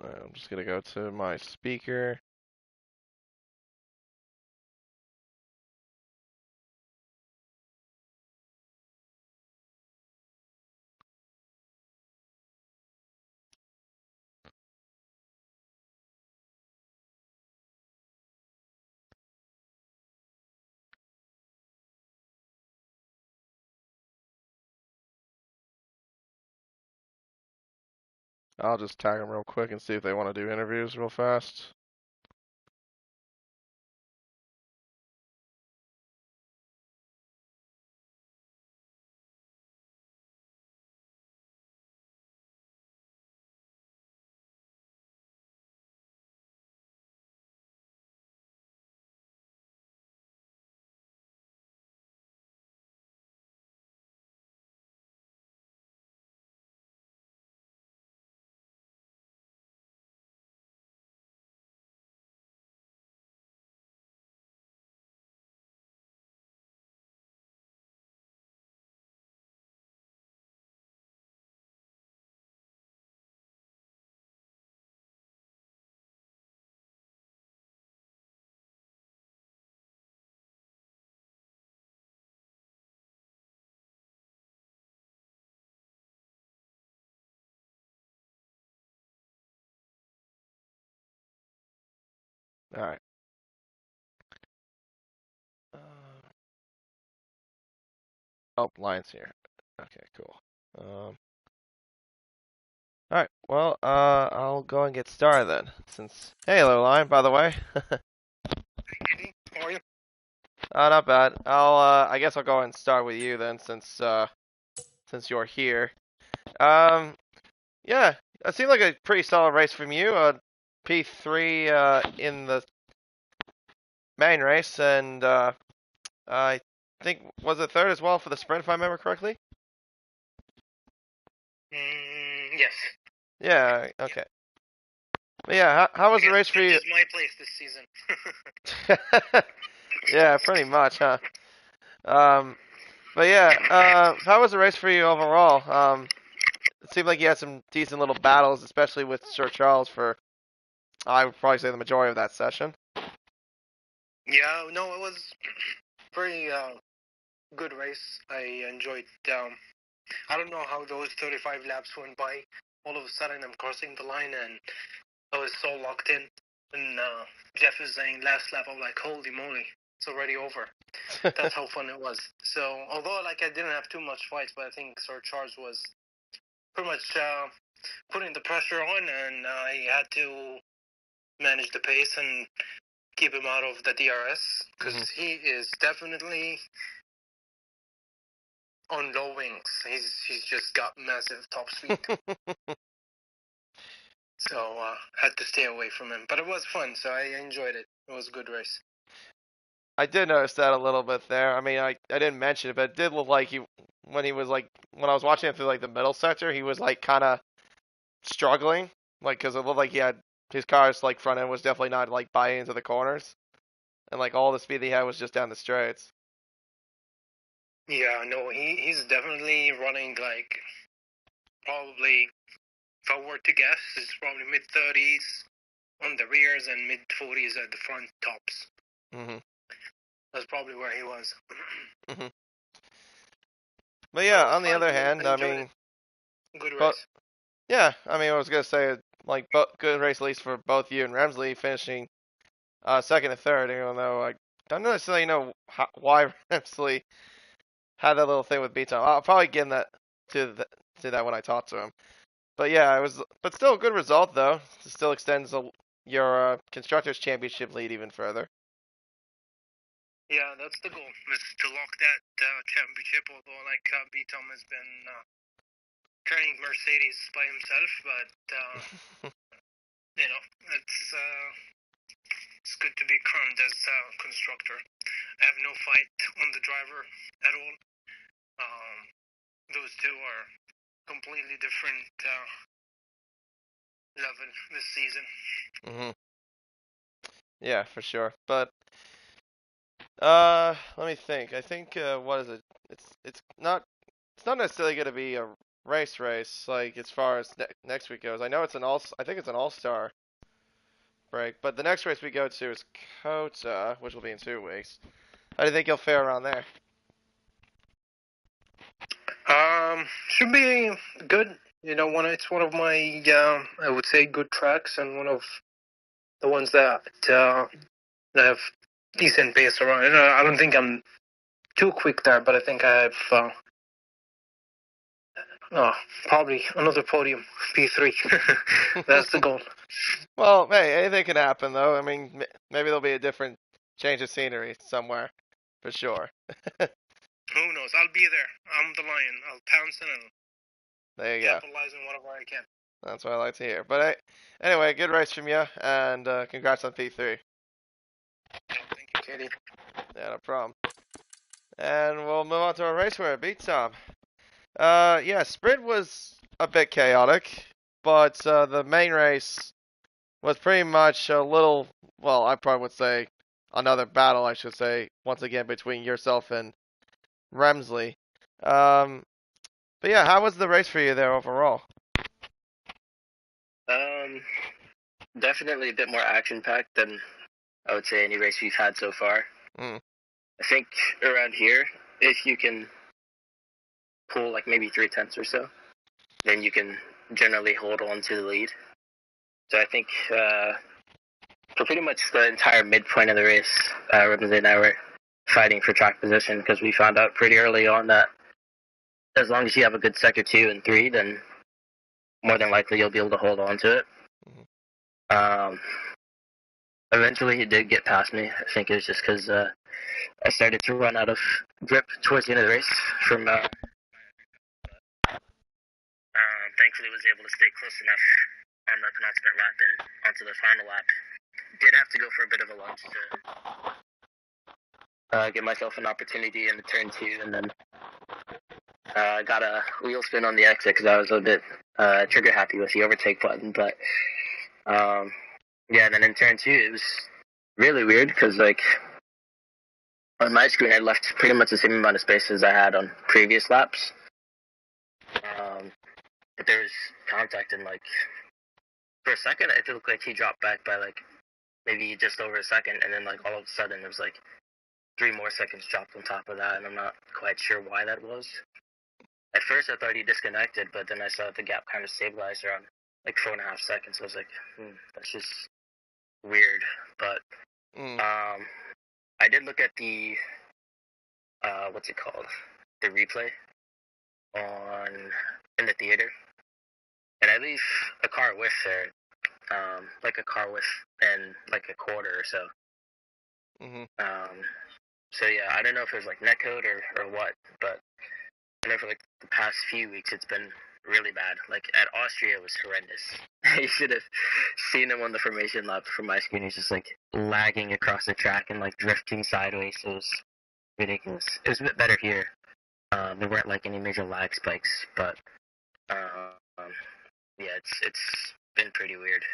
I'm just gonna go to my speaker. I'll just tag them real quick and see if they want to do interviews real fast. All right. Oh, Lions here. Okay, cool. All right. Well, I'll go and get started then. Hey, hello, Lion. By the way. How are you? Not bad. I guess I'll go and start with you then, since you're here. Yeah, it seemed like a pretty solid race from you. P3 in the main race, and I think was it third as well for the sprint, if I remember correctly. Yes. Yeah. Okay. But yeah, how was the race for you? It's my place this season. Yeah, pretty much, huh? But yeah, how was the race for you overall? It seemed like you had some decent little battles, especially with Sir Charles for, I would probably say, the majority of that session. Yeah, no, it was very good race. I enjoyed. I don't know how those 35 laps went by. All of a sudden, I'm crossing the line, and I was so locked in. And Jeff is saying last lap, I'm like, holy moly, it's already over. That's how fun it was. So, although I didn't have too much fights, but I think Sir Charles was pretty much putting the pressure on, and I had to manage the pace and keep him out of the DRS because he is definitely on low wings. He's just got massive top speed. So had to stay away from him. But it was fun, so I enjoyed it. It was a good race. I did notice that a little bit there. I mean, I didn't mention it, but it did look like when I was watching it through like the middle sector, he was like kind of struggling, like because it looked like he had his car's like front end was definitely not like biting into the corners, and like all the speed he had was just down the straights. Yeah, no, he's definitely running like probably, if I were to guess, it's probably mid-30s on the rears and mid-40s at the front tops. That's probably where he was. But yeah, on the other hand, I mean, good race. Yeah, I mean, I was gonna say like good race at least for both you and Remsley finishing second and third, even though I don't necessarily know why Remsley had that little thing with beat time. I'll probably get to that when I talk to him. But yeah, but still a good result though. It still extends your constructors championship lead even further. Yeah, that's the goal, is to lock that championship. Although B Tom has been training Mercedes by himself, but it's good to be crowned as a constructor. I have no fight on the driver at all. Those two are completely different level this season. Yeah, for sure. But let me think. I think what is it? It's not necessarily going to be a race like as far as next week goes. I know I think it's an all-star break, but the next race we go to is Kota, which will be in 2 weeks. How do you think you'll fare around there? Should be good. It's one of my I would say good tracks, and one of the ones that have decent pace around. I don't think I'm too quick there, but I think I have probably another podium, P3. That's the goal. Well, hey, anything can happen, though. I mean, maybe there'll be a different change of scenery somewhere, for sure. Who knows? I'll be there. I'm the lion. I'll pounce and there you capitalize on whatever I can. That's what I like to hear. But anyway, good race from you, and congrats on P3. Thank you, Katie. Yeah, no problem. And we'll move on to our race where it beat Tom. Yeah, sprint was a bit chaotic, but the main race was pretty much a little, well, I probably would say another battle, I should say, once again between yourself and Remsley. But yeah, how was the race for you there overall? Definitely a bit more action-packed than I would say any race we've had so far. I think around here, if you can pull like maybe 3/10 or so, then you can generally hold on to the lead. So I think for pretty much the entire midpoint of the race, Ramsey and I were fighting for track position because we found out pretty early on that as long as you have a good sector 2 and 3, then more than likely you'll be able to hold on to it. Eventually he did get past me. I think it was just because I started to run out of grip towards the end of the race from thankfully was able to stay close enough on the penultimate lap and onto the final lap. Did have to go for a bit of a lunge to give myself an opportunity in the turn 2, and then got a wheel spin on the exit because I was a bit trigger happy with the overtake button. But yeah, and then in turn 2 it was really weird because like on my screen I left pretty much the same amount of space as I had on previous laps. But there was contact, and like for a second it looked like he dropped back by like maybe just over a second, and then like all of a sudden there was like 3 more seconds dropped on top of that, and I'm not quite sure why that was. At first I thought he disconnected, but then I saw that the gap kind of stabilized around like 4.5 seconds. So I was like, that's just weird. But I did look at the what's it called, the replay in the theater, and I leave a car whiff there, like a car whiff and like a quarter or so. So yeah, I don't know if it was like netcode or what, but I know for like the past few weeks it's been really bad. Like at Austria it was horrendous. You should have seen him on the formation lap from my screen. He's just like lagging across the track and like drifting sideways. It was ridiculous. It was a bit better here. There weren't like any major lag spikes, but yeah, it's been pretty weird.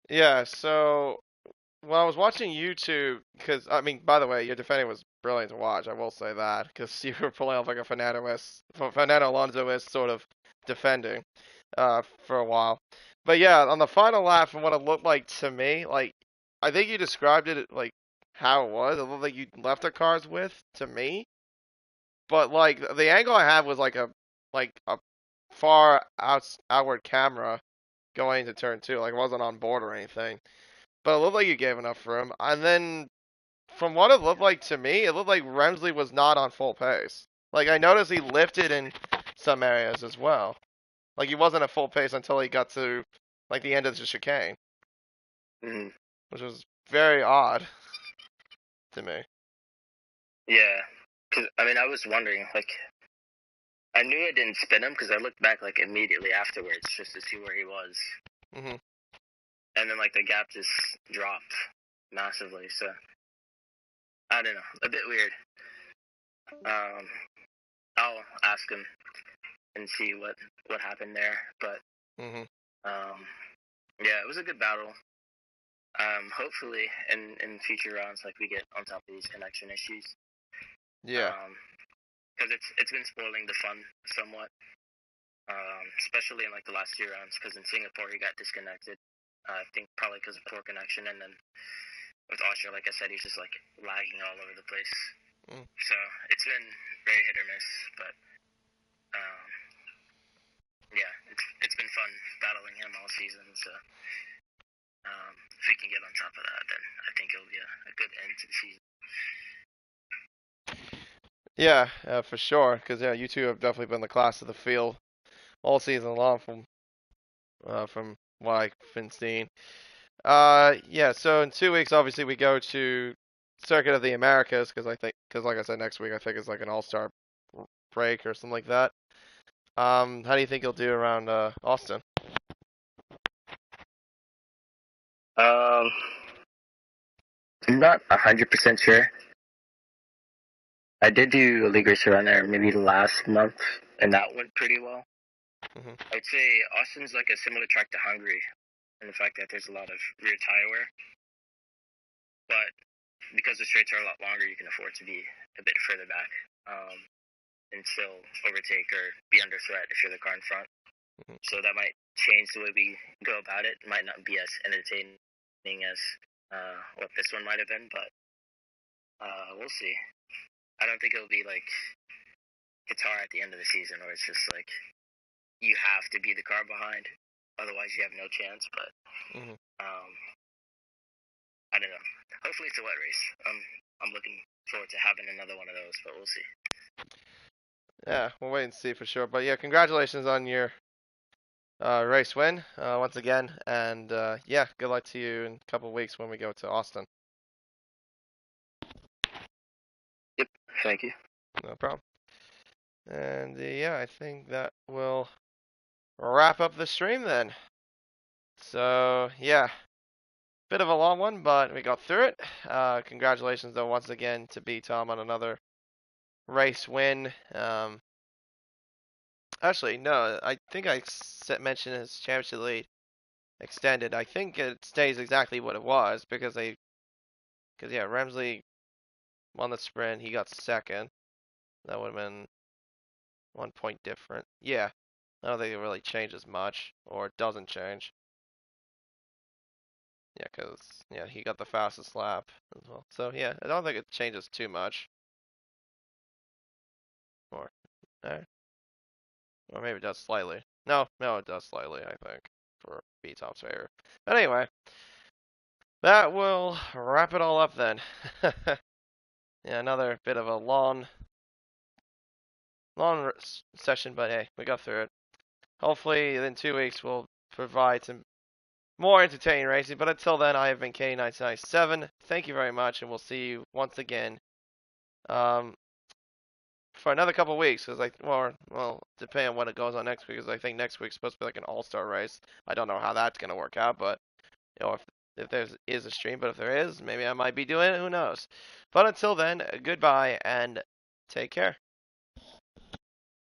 Yeah, so when I was watching YouTube, because I mean, by the way, your defending was brilliant to watch. I will say that because you were pulling off like a Fernando Alonso-esque sort of defending for a while. But yeah, on the final lap, and what it looked like to me, like I think you described it like how it was. It looked like you left the cars with to me, but like the angle I had was like a far outward camera going into turn 2. Like it wasn't on board or anything. But it looked like you gave enough room. And then, from what it looked like to me, it looked like Remsley was not on full pace. Like, I noticed he lifted in some areas as well. Like, he wasn't at full pace until he got to, like, the end of the chicane. Which was very odd to me. Yeah. Cause, I mean, I was wondering, like, I knew I didn't spin him because I looked back, like, immediately afterwards just to see where he was. And then, like, the gap just dropped massively, so I don't know, a bit weird. I'll ask him and see what happened there, but yeah, it was a good battle. Hopefully in future rounds, like, we get on top of these connection issues. Yeah. Because it's been spoiling the fun somewhat, especially in like the last 2 rounds. Because in Singapore he got disconnected. I think probably because of poor connection, and then with Austria, like I said, he's just like lagging all over the place. So it's been very hit or miss, but yeah, it's been fun battling him all season. So if we can get on top of that, then I think it'll be a good end to the season. Yeah, for sure. Because yeah, you two have definitely been the class of the field all season long from what I've been seeing. Yeah, so in 2 weeks, obviously, we go to Circuit of the Americas, because like I said, next week, I think it's like an all-star break or something like that. How do you think you'll do around Austin? I'm not 100% sure. I did do a league race around there maybe last month, and that went pretty well. I'd say Austin's like a similar track to Hungary, in the fact that there's a lot of rear tire wear. But because the straights are a lot longer, you can afford to be a bit further back and still overtake or be under threat if you're the car in front. So that might change the way we go about it. It might not be as entertaining as what this one might have been, but we'll see. I don't think it'll be like Qatar at the end of the season, where it's just like you have to be the car behind. Otherwise, you have no chance. But I don't know. Hopefully, it's a wet race. I'm looking forward to having another one of those, but we'll see. Yeah, we'll wait and see for sure. But yeah, congratulations on your race win once again, and yeah, good luck to you in a couple of weeks when we go to Austin. Yep, thank you. No problem. And yeah, I think that will wrap up the stream then. So yeah, bit of a long one, but we got through it. Congratulations though once again to B Tom on another race win. Actually, no, I think I mentioned his championship lead extended. I think it stays exactly what it was because yeah, Remsley won the sprint. He got second. That would have been 1 point different. Yeah, I don't think it really changes much, or it doesn't change. Yeah, because yeah, he got the fastest lap as well. So yeah, I don't think it changes too much. Or maybe it does slightly. No, it does slightly, I think, for B-Top's favor. But anyway, that will wrap it all up then. Yeah, another bit of a long session, but hey, we got through it. Hopefully, in 2 weeks, we'll provide some more entertaining racing. But until then, I have been K1997. Thank you very much, and we'll see you once again for another couple of weeks. Because well, depending on when it goes on next week. Because I think next week's supposed to be like an all-star race. I don't know how that's gonna work out, but you know, if there is a stream, but if there is, maybe I might be doing it. Who knows? But until then, goodbye and take care.